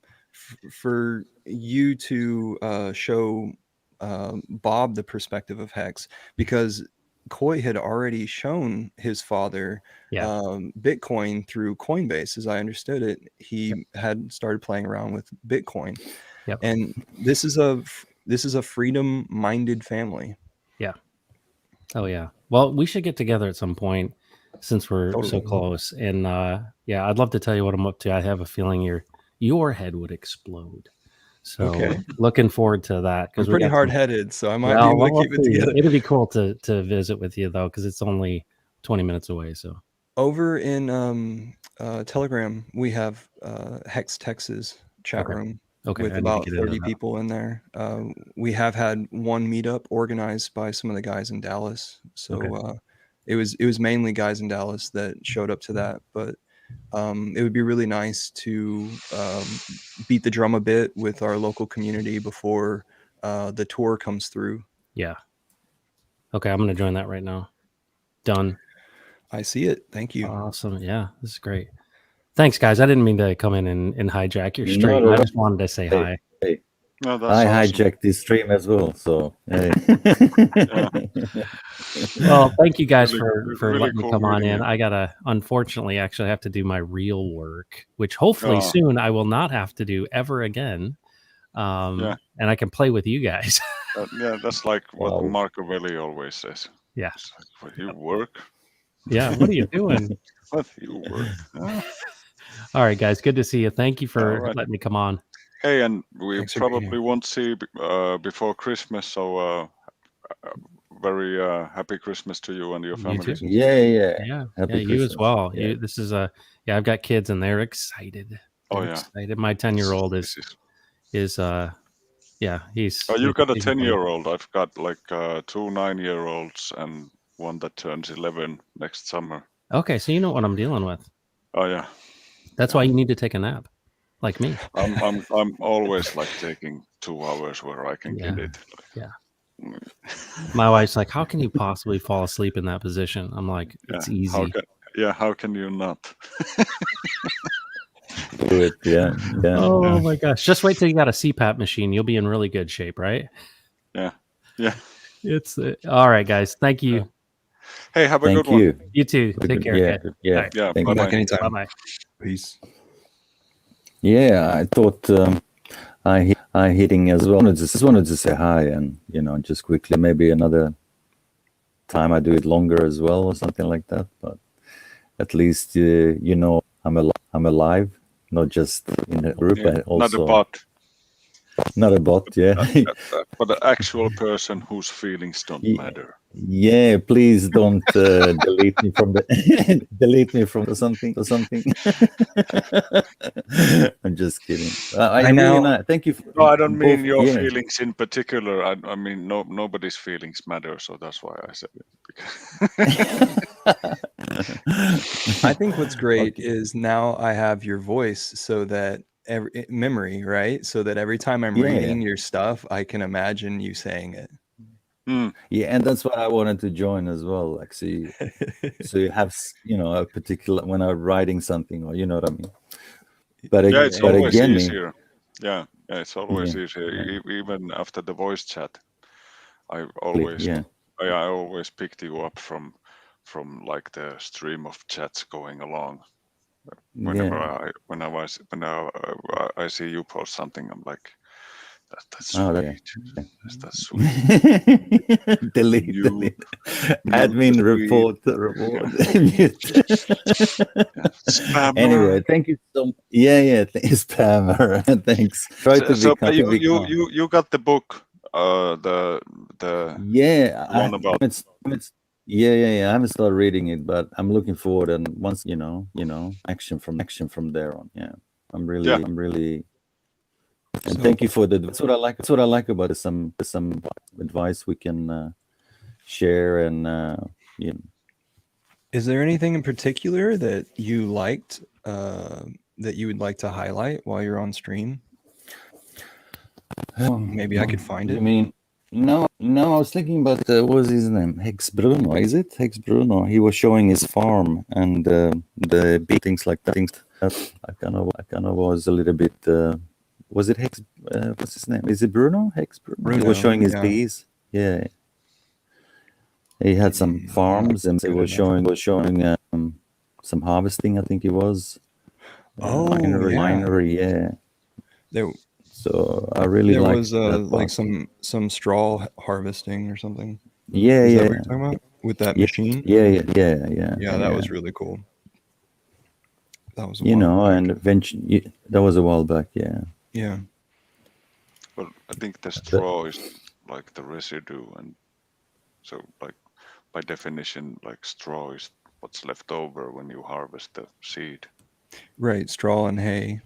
you to show Bob the perspective of HEX, because Coy had already shown his father Bitcoin through Coinbase. As I understood it, he had started playing around with Bitcoin. And this is a freedom-minded family.
Yeah. Oh yeah. Well, we should get together at some point since we're so close. And I'd love to tell you what I'm up to. I have a feeling your head would explode. So looking forward to that.
I'm pretty hard-headed, so I might be able to keep it together.
It'd be cool to visit with you though, because it's only 20 minutes away. So
over in Telegram, we have HEX Texas chat room with about 30 people in there. We have had one meetup organized by some of the guys in Dallas. So it was mainly guys in Dallas that showed up to that, but it would be really nice to beat the drum a bit with our local community before the tour comes through.
Yeah. Okay, I'm going to join that right now. Done.
I see it. Thank you.
Awesome. Yeah, this is great. Thanks, guys. I didn't mean to come in and hijack your stream. I just wanted to say hi.
No, that's
I
awesome.
hijacked this stream as well. So,
well, thank you guys for
really
letting me come on in. I gotta, unfortunately, actually have to do my real work, which hopefully soon I will not have to do ever again. And I can play with you guys.
That's like what Marco Velli always says.
Yeah.
What, you work?
Yeah. What are you doing?
What, you work?
All right, guys. Good to see you. Thank you for letting me come on.
Hey, and we probably won't see before Christmas, so very happy Christmas to you and your
You
family.
too.
Yeah. Happy
You as
Christmas.
well.
Yeah.
This is I've got kids and they're excited.
Oh,
They're
yeah.
excited. My 10-year-old
This
is
is-
he's.
Oh, you got a
he's
10-year-old. I've got like 2 9-year-olds and one that turns 11 next summer.
Okay, so you know what I'm dealing with.
Oh yeah,
That's why you need to take a nap, like me.
I'm always like taking 2 hours where I can get it.
Yeah. My wife's like, "How can you possibly fall asleep in that position?" I'm like, "It's easy."
How can you not?
Do it. Yeah.
Oh my gosh! Just wait till you got a CPAP machine. You'll be in really good shape, right?
Yeah.
It's all right, guys. Thank you.
Hey, have a
Thank
good one.
you.
You too. Take care.
Yeah.
Okay.
Yeah.
All right.
Yeah.
Thank
Come
you.
back anytime.
Bye bye.
Peace.
Yeah, I thought I hitting as well. Just wanted to say hi and just quickly maybe another time I do it longer as well or something like that. But at least I'm alive, not just in a group, but also
Not a bot,
not a bot. Yeah,
but an actual person whose feelings don't matter.
yeah. Please don't delete me from the delete me from something or something. I'm just kidding. I really not. Thank you.
No, I don't mean
both-
your
yeah.
feelings in particular. I mean nobody's feelings matter, so that's why I said it.
I think what's great is now I have your voice so that memory, right? So that every time I'm reading your stuff, I can imagine you saying it.
Yeah, and that's what I wanted to join as well. Like, so you have a particular when I'm writing something, or you know what I mean. But
it's always
again,
easier. Yeah, it's always easier. Even after the voice chat, I always picked you up from like the stream of chats going along. Whenever I see you post something, I'm like, that's sweet. That's sweet.
delete. Admin report. Anyway, thank you so much. Yeah, spammer. Thanks. Try to be
you got the book, the one about.
I haven't started reading it, but I'm looking forward. And once action from there on. Yeah, I'm really. And thank you for that's what I like. That's what I like about it. Some advice we can share and
Is there anything in particular that you liked that you would like to highlight while you're on stream? Maybe I could find it.
I mean, no. I was thinking about what was his name? HEX Bruno. Is it HEX Bruno? He was showing his farm and the big things like that. I kind of was a little bit. Was it HEX? What's his name? Is it Bruno? HEX Bruno. He was showing his bees. Yeah. He had some farms and he was showing some harvesting. I think it was. Winery. Yeah. So I really
there
liked
was like some straw harvesting or something.
Yeah,
Is that what you're talking about? With that machine?
Yeah.
Yeah, that was really cool. That was
and eventually that was a while back.
Yeah.
Well, I think the straw is like the residue, and so like by definition, like straw is what's left over when you harvest the seed.
Right, straw and hay.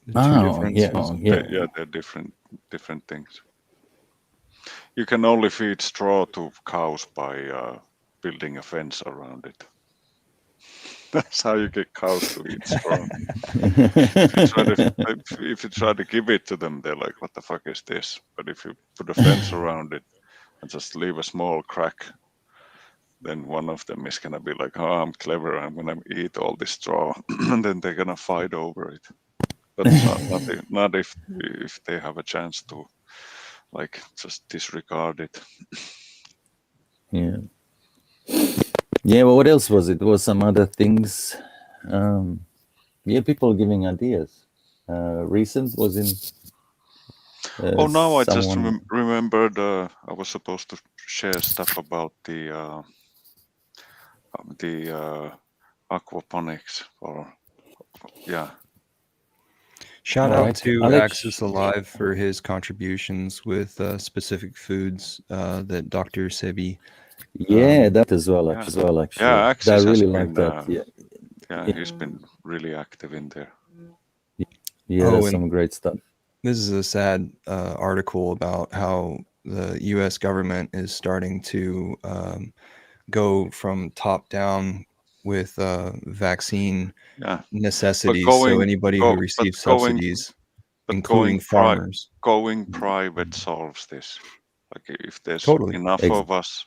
They're different things. You can only feed straw to cows by building a fence around it. That's how you get cows to eat straw. If you try to give it to them, they're like, "What the fuck is this?" But if you put a fence around it and just leave a small crack, then one of them is gonna be like, "Oh, I'm clever. I'm gonna eat all this straw," and then they're gonna fight over it. But not if they have a chance to, like, just disregard it.
Yeah, well, what else was it? There was some other things. People giving ideas. Recent was in.
Now I just remembered. I was supposed to share stuff about the aquaponics, or
Shout
All
out
right.
to
Alex.
Access Alive for his contributions with specific foods that Dr. Sebi.
Yeah, that as well.
Yeah.
Actually,
Yeah,
I
Axis has
really
been,
like that. Yeah,
yeah, he's been really active in there.
yeah,
Oh,
that's
and
some great stuff.
this is a sad article about how the U.S. government is starting to go from top down with vaccine
Yeah,
necessities. So
going-
anybody
go-
who
but
receives
going-
subsidies,
but
including farmers.
Going private solves this. Like if there's
Totally.
enough of us,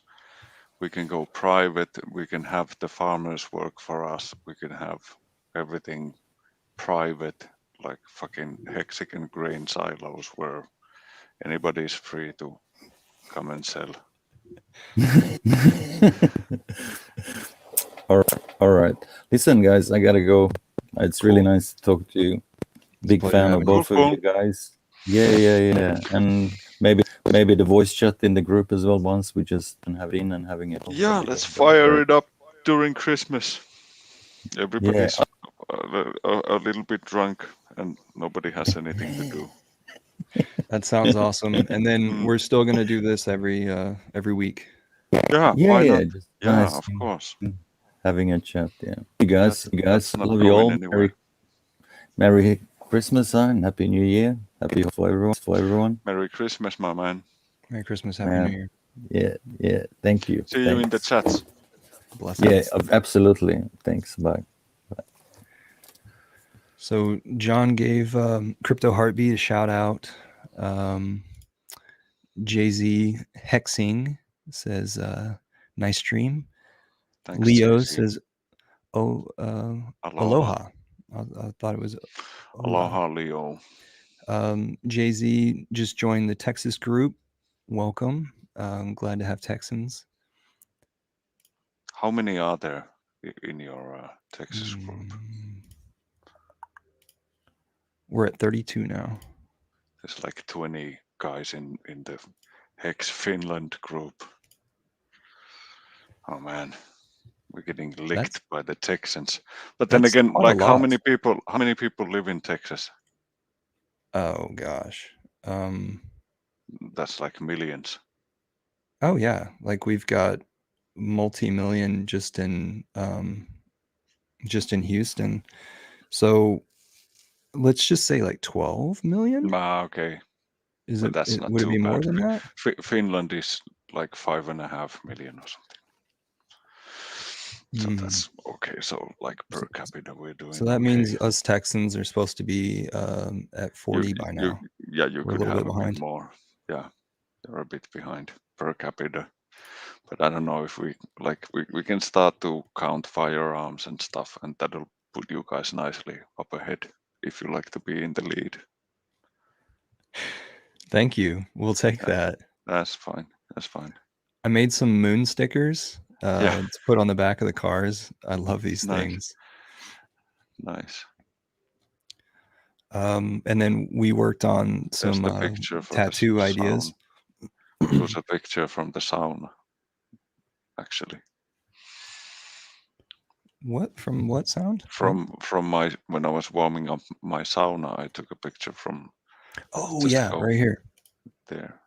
we can go private. We can have the farmers work for us. We can have everything private, like fucking hexagon grain silos where anybody's free to come and sell.
All right. Listen, guys, I gotta go. It's really
Cool.
nice to talk to you.
It's a
Big
pleasure
fan of
having
both
you.
of you guys. Yeah. And maybe the voice chat in the group as well. Once we just have in and having it.
Yeah, let's fire it up during Christmas. Everybody's a little bit drunk and nobody has anything to do.
That sounds awesome. And then we're still gonna do this every week.
Yeah, why not?
Just
Yeah,
nice
of course.
having a chat. Yeah, you guys,
That's not
love you
going
all.
anywhere.
Merry Christmas and Happy New Year. Happy for everyone.
Merry Christmas, my man.
Merry Christmas, Happy New Year.
Yeah. Thank you.
See you in the chats.
Blessings.
Yeah, absolutely. Thanks. Bye.
So John gave Crypto Heartbeat a shout out. Jay-Z Hexing says, nice stream.
Thanks,
Leo
Jay-Z.
says, aloha. I thought it was
Aloha, Leo.
Jay-Z just joined the Texas group. Welcome. I'm glad to have Texans.
How many are there in your Texas group?
We're at 32 now.
There's like 20 guys in the HEX Finland group. Oh man, we're getting licked by the Texans. But then
that's
again,
quite a
like how
lot.
many people live in Texas?
Oh gosh.
That's like millions.
Oh yeah, like we've got multi-million just in Houston. So let's just say like 12 million.
Okay.
Is
But that's not
would it
too
be more
bad.
than that?
Finland is like 5.5 million or something. So that's okay. So like per capita, we're doing.
So that
okay.
means us Texans are supposed to be at 40 by now.
You
We're
could have a
behind.
bit more. Yeah, they're a bit behind per capita. But I don't know if we can start to count firearms and stuff, and that'll put you guys nicely up ahead if you like to be in the lead.
Thank you. We'll take that.
That's fine. That's fine.
I made some moon stickers to put on the back of the cars. I love these things.
Nice.
And then we worked on some tattoo ideas.
It was a picture from the sauna, actually.
What? From what sound?
From my when I was warming up my sauna, I took a picture from.
Oh yeah, right here.
There.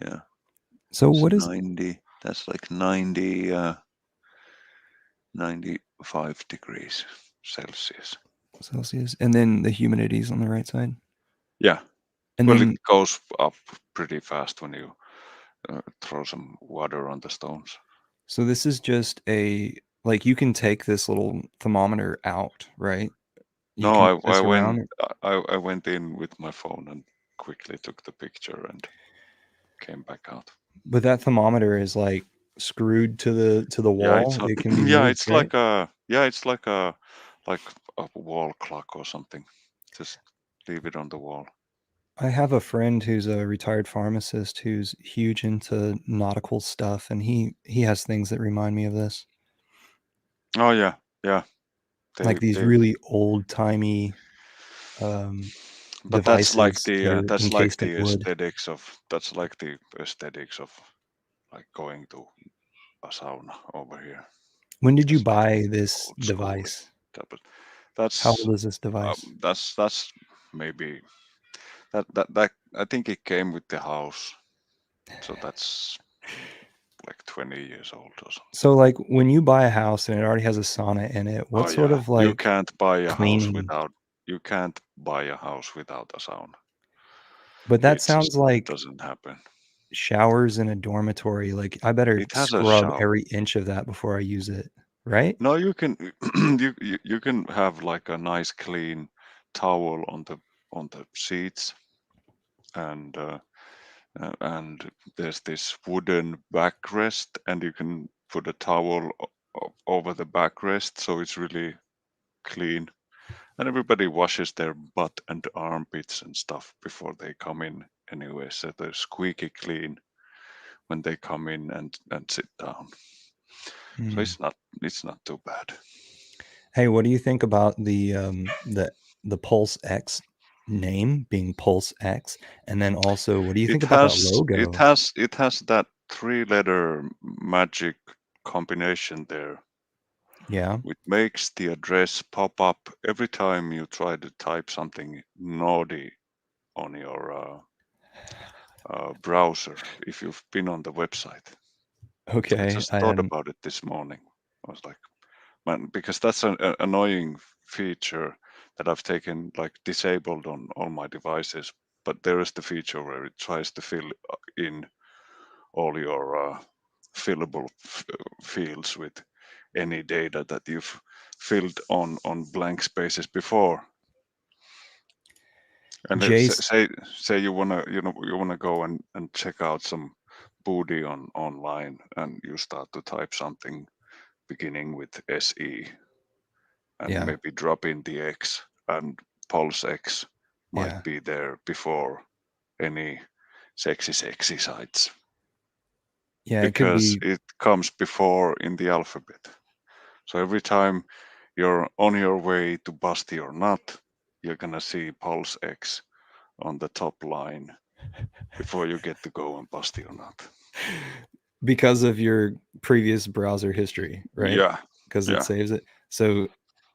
Yeah.
So
it's
what is
90? That's like 95 degrees Celsius.
And then the humidity is on the right side.
Yeah.
And
well,
then
it goes up pretty fast when you throw some water on the stones.
So this is just like you can take this little thermometer out, right?
No, I went in with my phone and quickly took the picture and came back out.
But that thermometer is like screwed to the wall.
Yeah,
it can be moved,
it's
right?
like a wall clock or something. Just leave it on the wall.
I have a friend who's a retired pharmacist who's huge into nautical stuff, and he has things that remind me of this.
Oh yeah.
Like these really old-timey
but that's like
devices
the
encased in wood.
aesthetics of like going to a sauna over here.
When did you buy this device?
That's
How old is this device?
that's maybe that I think it came with the house, so that's like 20 years old or something.
So like when you buy a house and it already has a sauna in it, what
Oh
sort
yeah,
of like cleaning?
you can't buy a house without a sauna.
But that
It just
sounds like
doesn't happen.
showers in a dormitory. Like I better
It has a
scrub
shower.
every inch of that before I use it, right?
No, you can you can have like a nice clean towel on the seats, and there's this wooden backrest, and you can put a towel over the backrest, so it's really clean. And everybody washes their butt and armpits and stuff before they come in anyway, so they're squeaky clean when they come in and sit down. So
Hmm.
it's not too bad.
Hey, what do you think about the Pulse X name being Pulse X? And then also, what do you think about that logo?
It has that 3-letter magic combination there,
Yeah.
which makes the address pop up every time you try to type something naughty on your browser. If you've been on the website, I
Okay.
just thought about it this morning. I was like, man, because that's an annoying feature that I've taken like disabled on all my devices. But there is the feature where it tries to fill in all your fillable fields with any data that you've filled on blank spaces before. And
Jace,
say you wanna go and check out some booty online, and you start to type something beginning with SE, and
yeah,
maybe drop in the X, and Pulse X might
yeah,
be there before any sexy sites,
yeah. It could
because
be
it comes before in the alphabet. So every time you're on your way to bust your nut, you're gonna see Pulse X on the top line before you get to go and bust your nut.
because of your previous browser history, right?
Yeah,
Because it
yeah.
saves it. So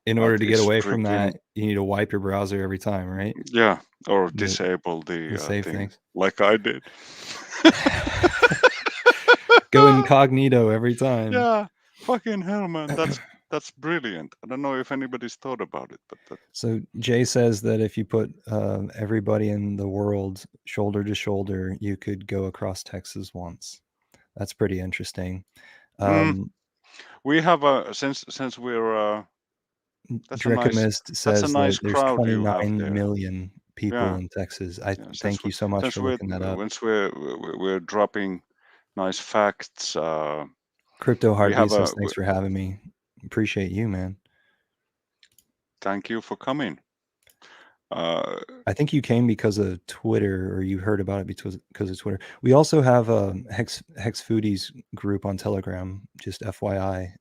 in order
But
to get
it's
away from
freaking
that, you need to wipe your browser every time, right?
yeah, or
The,
disable
the
the
save
thing
things.
like I did.
Go incognito every time.
Yeah, fucking hell, man. That's brilliant. I don't know if anybody's thought about it, but
So Jay says that if you put everybody in the world shoulder to shoulder, you could go across Texas once. That's pretty interesting.
mm, we have a since we're that's a nice
Dreckamist says that there's
crowd you have
29
there.
million people
Yeah,
in Texas. I
yeah.
thank you so much
Since
for looking that up.
we're dropping nice facts.
Crypto
We
Heartbeat
have
says thanks for having me. Appreciate you, man.
thank you for coming.
I think you came because of Twitter, or you heard about it because of Twitter. We also have a Hex Foodies group on Telegram. Just FYI,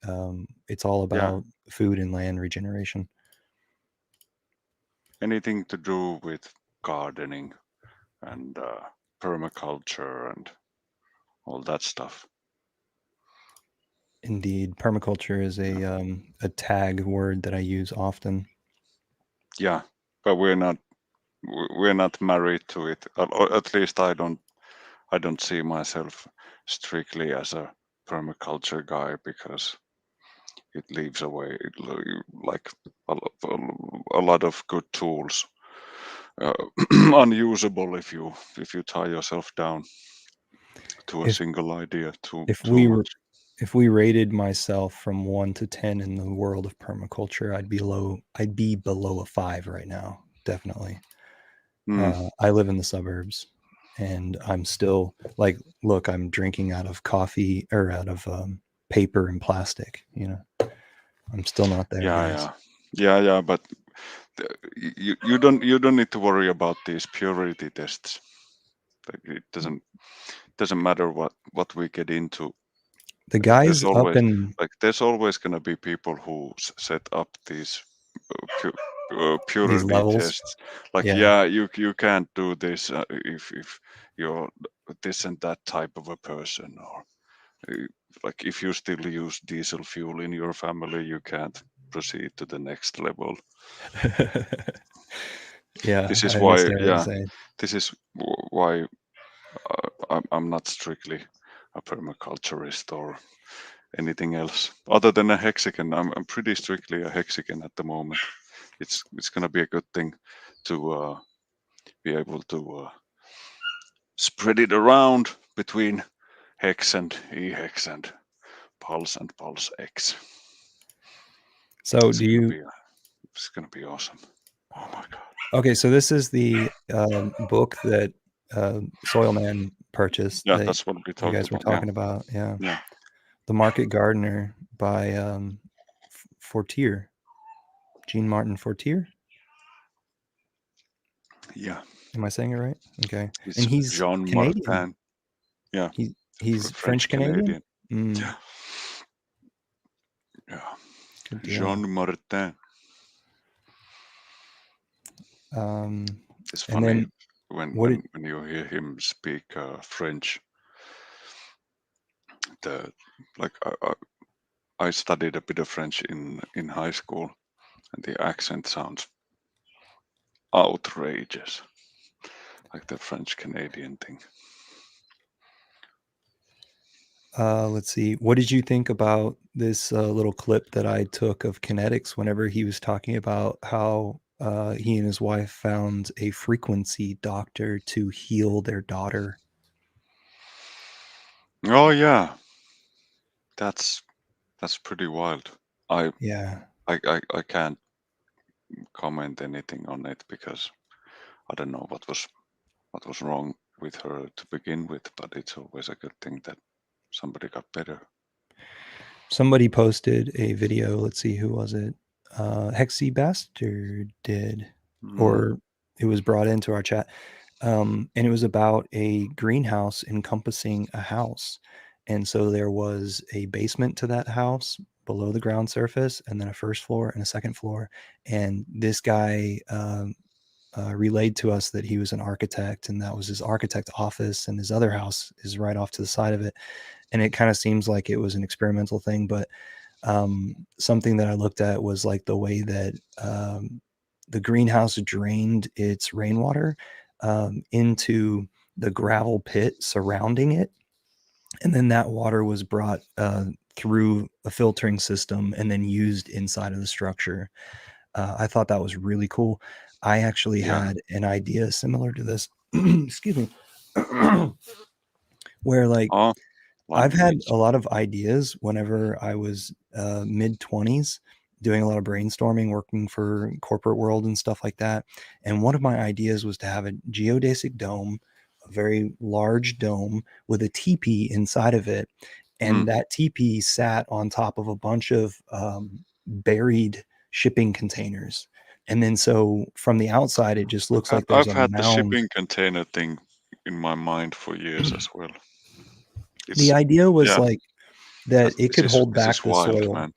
it's all
Yeah,
about food and land regeneration.
anything to do with gardening and permaculture and all that stuff.
Indeed, permaculture is a tag word that I use often.
Yeah, but we're not married to it. Or at least I don't see myself strictly as a permaculture guy, because it leaves away like a lot of good tools unusable if you tie yourself down to a
If
single idea
if
too
we were
much.
if we rated myself from 1 to 10 in the world of permaculture, I'd be below a 5 right now, definitely. I live in the suburbs, and I'm still like, look, I'm drinking out of coffee or out of paper and plastic. I'm still not there, guys.
Yeah, but you don't need to worry about these purity tests. Like, it doesn't matter what we get into.
The
There's
guys up
always
in
there's always gonna be people who set up these
these
purity
levels,
tests. Like,
yeah,
yeah, you can't do this if you're this and that type of a person, or like if you still use diesel fuel in your family, you can't proceed to the next level.
Yeah,
This is
I
why,
understand what you're saying.
this is why I'm not strictly a permaculturist or anything else other than a hexagon. I'm pretty strictly a hexagon at the moment. It's gonna be a good thing to be able to spread it around between hex and EHEX and pulse and pulse X.
So
It's
do
gonna
you?
be it's gonna be awesome. Oh my god.
Okay, so this is the book that Soil Man purchased
Yeah,
that
that's what we
you
talked
guys were
about. Yeah.
talking about. Yeah.
Yeah.
The Market Gardener by Fortier, Jean Martin Fortier.
Yeah.
Am I saying it right? Okay.
It's
And he's
Jean
Canadian.
Martin. Yeah.
He's
French
Canadian.
Yeah. Yeah.
Good deal.
Jean Martin. It's
and
funny
then
when
what?
when you hear him speak French. I studied a bit of French in high school, and the accent sounds outrageous, like the French Canadian thing.
Let's see. What did you think about this little clip that I took of kinetics whenever he was talking about how he and his wife found a frequency doctor to heal their daughter?
Oh yeah, that's pretty wild.
Yeah.
I can't comment anything on it because I don't know what was wrong with her to begin with, but it's always a good thing that somebody got better.
Somebody posted a video. Let's see, who was it? Hexy Bastard did, or it was brought into our chat. And it was about a greenhouse encompassing a house. And so there was a basement to that house below the ground surface, and then a first floor and a second floor. And this guy relayed to us that he was an architect, and that was his architect office, and his other house is right off to the side of it. And it kind of seems like it was an experimental thing, but something that I looked at was like the way that the greenhouse drained its rainwater into the gravel pit surrounding it. And then that water was brought through a filtering system and then used inside of the structure. I thought that was really cool. I actually had an idea similar to this. Excuse me. Where like I've had a lot of ideas whenever I was mid-20s, doing a lot of brainstorming, working for corporate world and stuff like that. And one of my ideas was to have a geodesic dome, a very large dome with a teepee inside of it. And that teepee sat on top of a bunch of buried shipping containers. And then so from the outside, it just looks like there's
I've
a
had the
mound.
shipping container thing in my mind for years as well.
The idea was like that it could hold back the
wild,
soil.
man.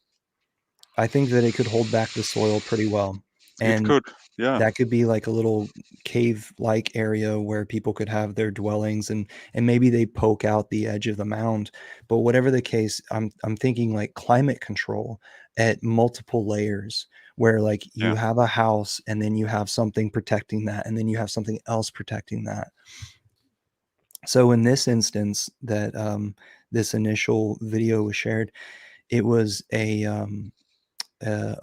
I think that it could hold back the soil pretty well. And
it could, yeah.
That could be like a little cave-like area where people could have their dwellings, and maybe they poke out the edge of the mound. But whatever the case, I'm thinking like climate control at multiple layers, where like you have a house and then you have something protecting that, and then you have something else protecting that. So in this instance that this initial video was shared, it was a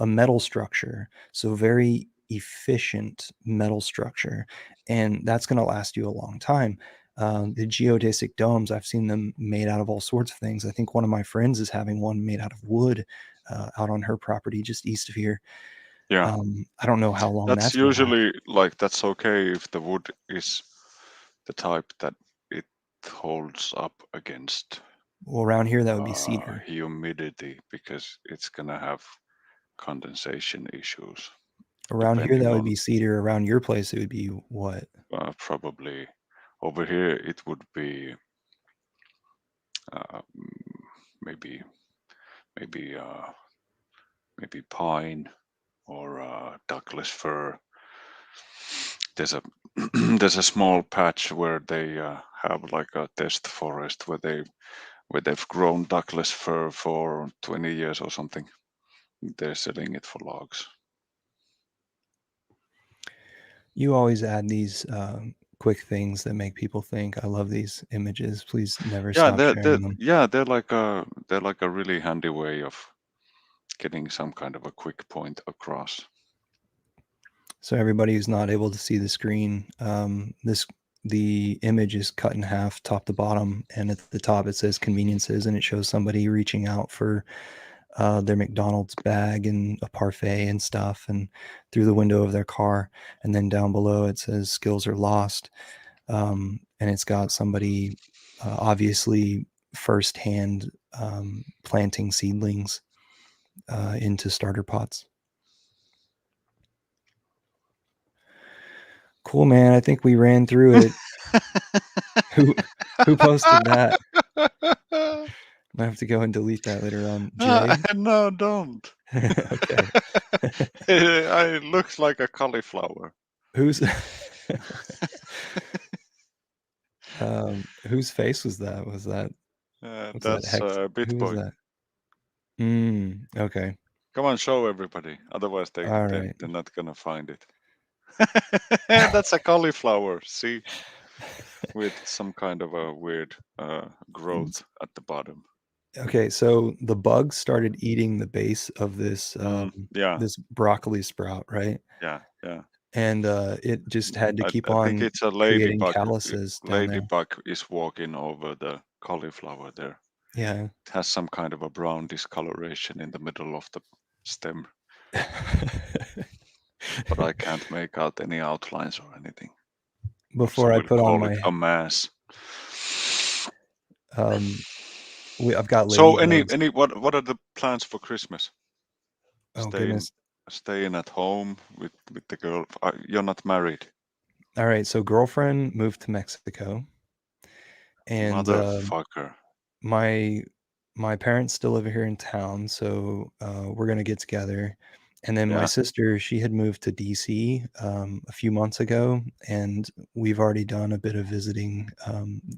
metal structure, so very efficient metal structure, and that's going to last you a long time. The geodesic domes, I've seen them made out of all sorts of things. I think one of my friends is having one made out of wood out on her property just east of here.
Yeah.
I don't know how long
that's usually like that's okay if the wood is the type that it holds up against.
Well, around here that would be cedar.
Humidity, because it's gonna have condensation issues.
Around here that would be cedar. Around your place it would be what?
Probably over here it would be maybe pine or Douglas fir. There's a there's a small patch where they have like a test forest where they've grown Douglas fir for 20 years or something. they're selling it for logs.
You always add these quick things that make people think. I love these images. Please never
Yeah,
stop sharing them.
they're like a really handy way of getting some kind of a quick point across.
So everybody who's not able to see the screen, the image is cut in half, top to bottom, and at the top it says conveniences, and it shows somebody reaching out for their McDonald's bag and a parfait and stuff, and through the window of their car. And then down below it says skills are lost, and it's got somebody obviously firsthand planting seedlings into starter pots. Cool, man. I think we ran through it. Who posted that? I have to go and delete that later on. Jay?
No, don't.
Okay.
It looks like a cauliflower.
Whose whose face was that? Was that
That's
Hex? Who was
BitBoy.
that? Okay.
Come on, show everybody. Otherwise,
All right.
they're not gonna find it. That's a cauliflower. See, with some kind of a weird growth at the bottom.
Okay, so the bugs started eating the base of this
Yeah,
this broccoli sprout, right?
yeah.
And it just had to keep
I
on
think it's a
creating
ladybug.
calluses down there.
Ladybug is walking over the cauliflower there.
Yeah.
It has some kind of a brown discoloration in the middle of the stem, but I can't make out any outlines or anything.
Before
So
I
we'll
put on
call
my
it a mass.
I've got
So
ladybugs.
what are the plans for Christmas?
Oh goodness.
Staying at home with the girl. You're not married.
All right, so girlfriend moved to Mexico, and
Motherfucker.
my parents still live here in town, so we're gonna get together. And then my sister, she had moved to DC a few months ago, and we've already done a bit of visiting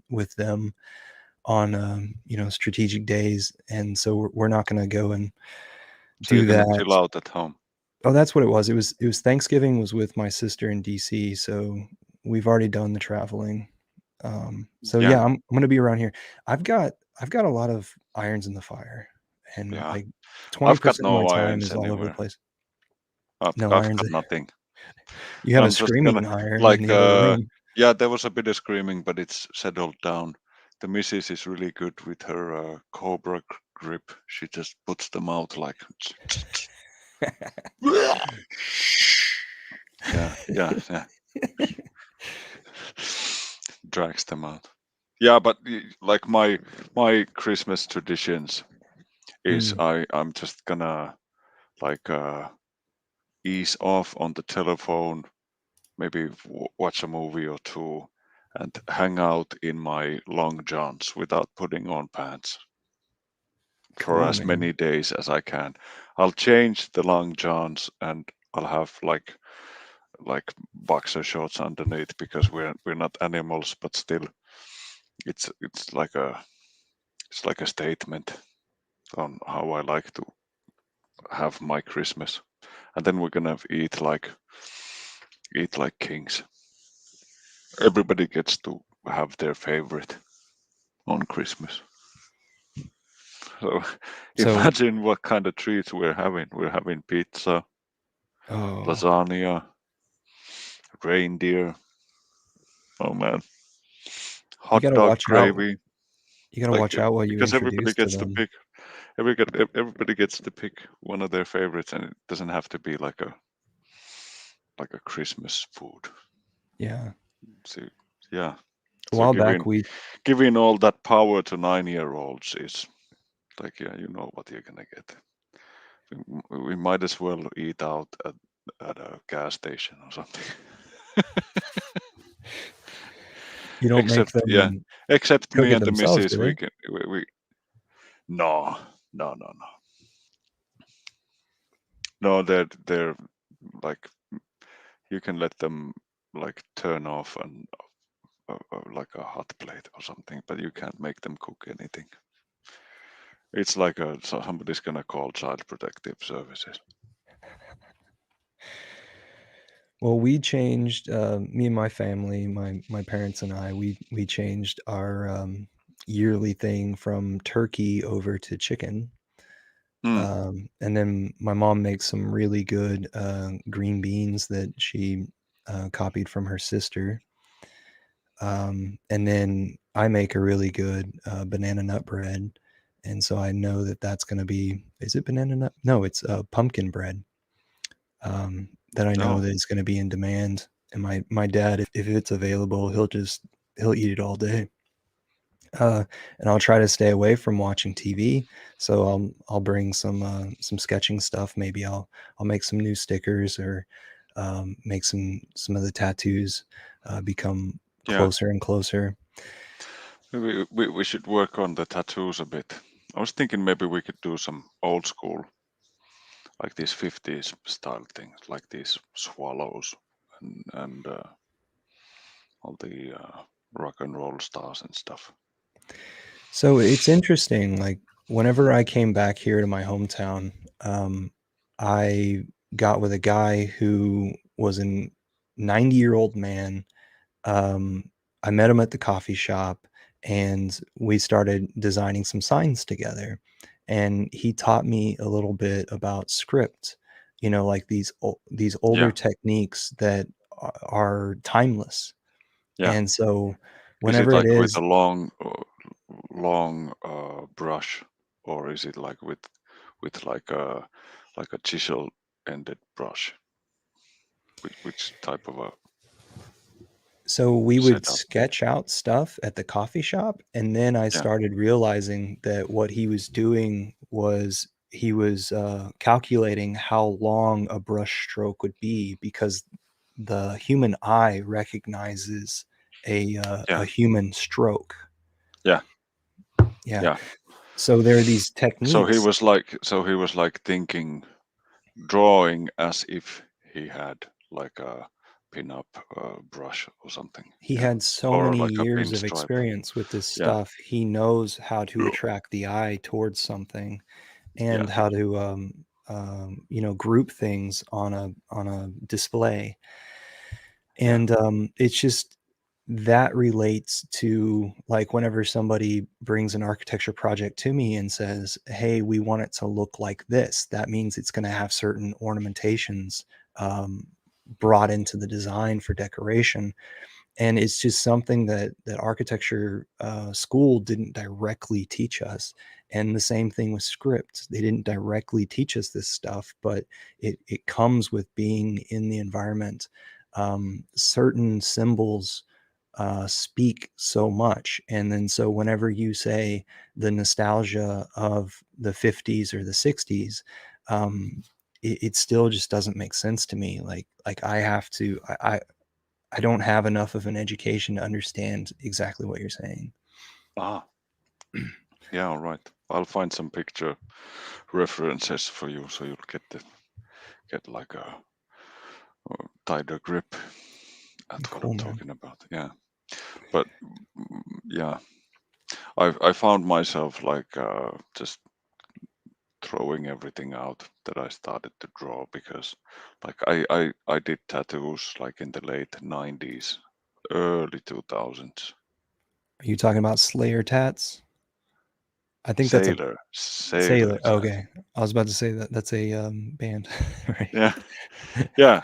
with them on strategic days, and so we're not gonna go and
So you're
do
gonna
that.
chill out at home.
Oh, that's what it was. It was Thanksgiving was with my sister in DC, so we've already done the traveling. So yeah, I'm gonna be around here. I've got a lot of irons in the fire, and like 20% of my time is all over the place.
I've
No
got
irons.
nothing.
You have a
I'm just gonna
screaming iron in the other room.
yeah, there was a bit of screaming, but it's settled down. The missus is really good with her cobra grip. She just puts them out like yeah. Drags them out. Yeah, but like my Christmas traditions is I'm just gonna like ease off on the telephone, maybe watch a movie or two, and hang out in my long johns without putting on pants for as many days as I can. I'll change the long johns and I'll have like boxer shorts underneath because we're not animals, but still it's like a statement on how I like to have my Christmas. And then we're gonna eat like kings. Everybody gets to have their favorite on Christmas. So imagine what kind of treats we're having. We're having pizza, lasagna, reindeer. Oh man, hot dog gravy.
You gotta watch out what you
because everybody
introduce to
gets to
them.
pick. Everybody gets to pick one of their favorites, and it doesn't have to be like a Christmas food.
Yeah.
So yeah.
A while back
giving all that power to 9-year-olds is like, yeah, you know what you're gonna get. We might as well eat out at a gas station or something.
You don't make them
except me and the missus,
we
no, they're like, you can let them like turn off and like a hot plate or something, but you can't make them cook anything. It's like somebody's gonna call Child Protective Services.
Well, we changed, me and my family, my parents and I, we changed our yearly thing from turkey over to chicken. And then my mom makes some really good green beans that she copied from her sister. And then I make a really good banana nut bread. And so I know that that's going to be, is it banana nut? No, it's pumpkin bread that I know
Oh.
that is going to be in demand. And my dad, if it's available, he'll eat it all day. And I'll try to stay away from watching TV. So I'll bring some sketching stuff. Maybe I'll make some new stickers or make some of the tattoos become closer and closer.
Maybe we should work on the tattoos a bit. I was thinking maybe we could do some old school, like these 50s style things, like these swallows and all the rock and roll stars and stuff.
So it's interesting. Like whenever I came back here to my hometown, I got with a guy who was a 90-year-old man. I met him at the coffee shop and we started designing some signs together. And he taught me a little bit about script, like these older techniques that are timeless.
Yeah.
And so
Is it
whenever
like
it
with
is,
a long brush, or is it like with like a chisel ended brush? Which type of a
so we would
setup?
sketch out stuff at the coffee shop, and then I started realizing that what he was doing was he was calculating how long a brush stroke would be, because the human eye recognizes a human stroke.
Yeah.
Yeah. So there are these techniques.
So he was like thinking, drawing as if he had like a pin-up brush or something.
He had so
Or
many
like a
years of
pinstripe.
experience with this stuff. He knows how to attract the eye towards something and how to group things on a display. And it's just that relates to, like, whenever somebody brings an architecture project to me and says, hey, we want it to look like this, that means it's going to have certain ornamentations brought into the design for decoration. And it's just something that architecture school didn't directly teach us. And the same thing with script. They didn't directly teach us this stuff, but it comes with being in the environment. Certain symbols speak so much. And then so whenever you say the nostalgia of the 50s or the 60s, it still just doesn't make sense to me. Like I have to, I don't have enough of an education to understand exactly what you're saying.
Yeah, all right. I'll find some picture references for you, so you'll get like a tighter grip at what I'm talking about. Yeah, but yeah, I found myself like just throwing everything out that I started to draw, because like I did tattoos like in the late 90s, early 2000s.
Are you talking about Slayer tats? I think
Sailor.
that's a Sailor. Okay, I was about to say that's a band, right?
Yeah,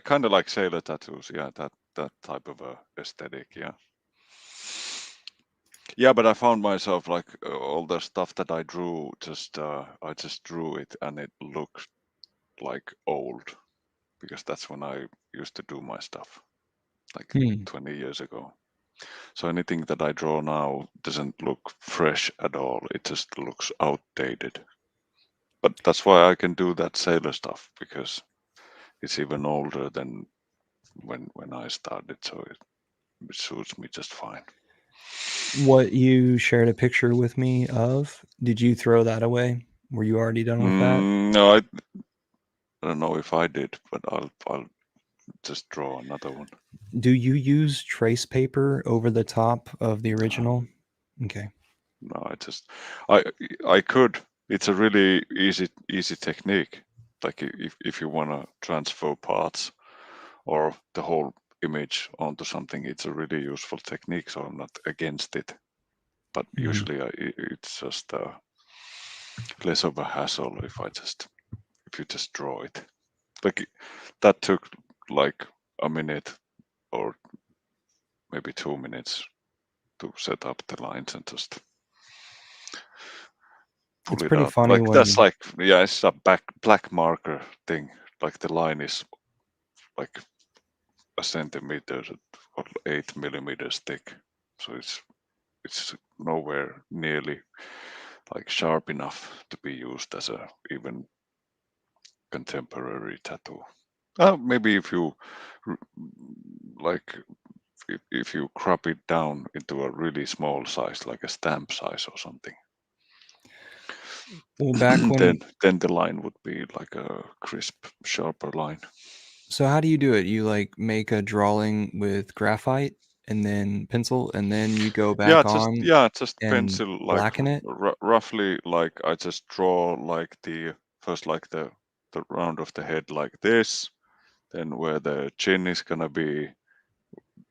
kind of like sailor tattoos. Yeah, that type of a aesthetic. Yeah, but I found myself like all the stuff that I drew, I just drew it and it looked like old, because that's when I used to do my stuff, like 20 years ago. So anything that I draw now doesn't look fresh at all. It just looks outdated. But that's why I can do that sailor stuff, because it's even older than when I started, so it suits me just fine.
What you shared a picture with me of, did you throw that away? Were you already done with that?
No, I don't know if I did, but I'll just draw another one.
Do you use trace paper over the top of the original? Okay.
No, I could. It's a really easy technique. Like if you want to transfer parts or the whole image onto something, it's a really useful technique. So I'm not against it. But usually it's just less of a hassle if you just draw it. Like that took like a minute or maybe 2 minutes to set up the lines and just pull
It's
it
pretty
out.
funny
Like that's
when
like, yeah, it's a black marker thing. Like the line is like a centimeter or 8 millimeters thick, so it's nowhere nearly like sharp enough to be used as a even contemporary tattoo. Maybe if you like if you crop it down into a really small size, like a stamp size or something,
well back when
then the line would be like a crisp, sharper line.
so how do you do it? You like make a drawing with graphite and then pencil and then you go back on
Just
and
pencil like
blacken it?
roughly like I just draw like the first like the round of the head like this, then where the chin is gonna be,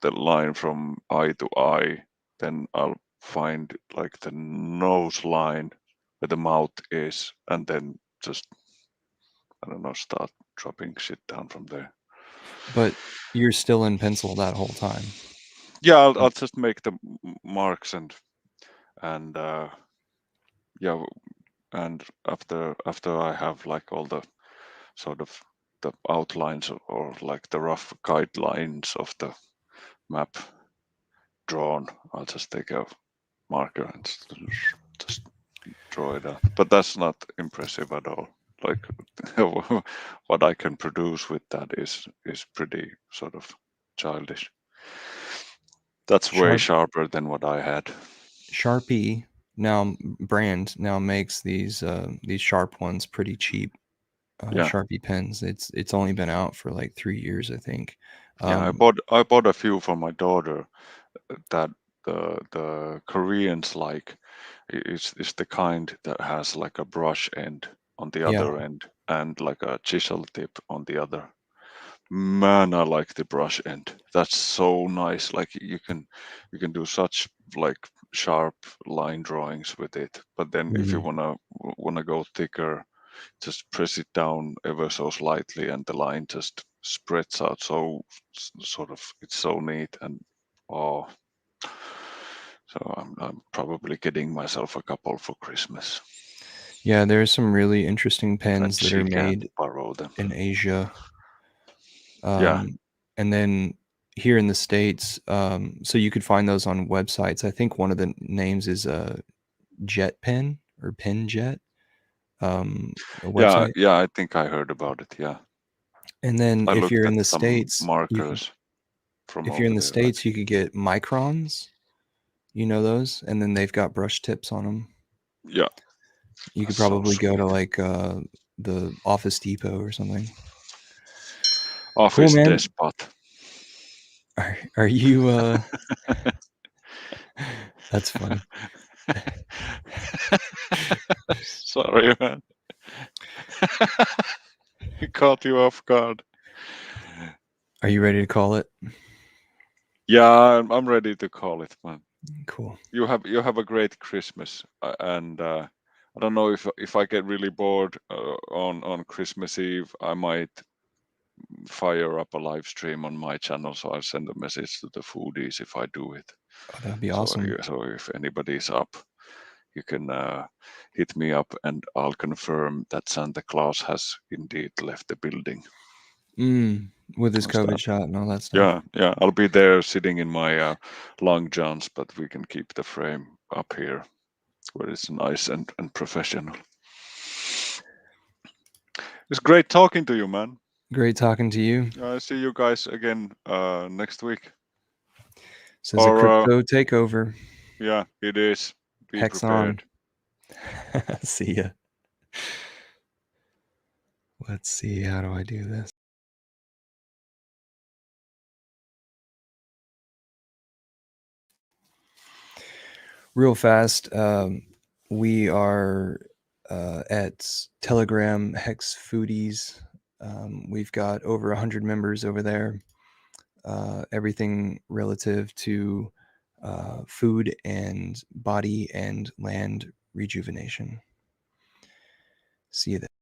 the line from eye to eye, then I'll find like the nose line where the mouth is, and then just I don't know, start dropping shit down from there.
But you're still in pencil that whole time.
Yeah, I'll just make the marks and yeah, and after I have like all the sort of the outlines or like the rough guidelines of the map drawn, I'll just take a marker and just draw it out. But that's not impressive at all. Like what I can produce with that is pretty sort of childish. That's way sharper than what I had.
Sharpie brand now makes these sharp ones pretty cheap.
Yeah.
Sharpie pens. It's only been out for like 3 years, I think.
Yeah, I bought a few for my daughter that the Koreans like. It's the kind that has like a brush end on the
Yeah.
other end and like a chisel tip on the other. Man, I like the brush end. That's so nice. Like you can do such like sharp line drawings with it. But then if you wanna go thicker, just press it down ever so slightly and the line just spreads out so sort of it's so neat and oh, so I'm probably getting myself a couple for Christmas.
Yeah, there's some really interesting
But
pens that
she
are
can
made
borrow them.
in Asia.
Yeah.
And then here in the States, so you could find those on websites. I think one of the names is Jet Pen or Pen Jet, a website.
Yeah, I think I heard about it. Yeah.
And then
I
if you're
looked
in
at
the
some
States,
markers from
if you're in
over
the
there. Like,
States, you could get microns. You know those, and then they've got brush tips on them.
yeah.
You could
That's so
probably go to
sweet.
like the Office Depot or something.
Office
Cool, man.
despot.
Are you that's funny.
Sorry, man. He caught you off guard.
Are you ready to call it?
Yeah, I'm ready to call it, man.
Cool.
You have a great Christmas, and I don't know if I get really bored on Christmas Eve, I might fire up a live stream on my channel, so I'll send a message to the foodies if I do it.
Oh, that'd be
So
awesome.
so if anybody's up, you can hit me up and I'll confirm that Santa Claus has indeed left the building.
With his COVID shot and all that stuff.
Yeah, I'll be there sitting in my long johns, but we can keep the frame up here where it's nice and professional. It's great talking to you, man.
Great talking to you.
I see you guys again next week.
Says a crypto takeover.
Yeah, it is. Be
HEX
prepared.
On. See ya. Let's see. How do I do this? real fast, we are at Telegram HEX Foodies. We've got over 100 members over there. Everything relative to food and body and land rejuvenation. See you there.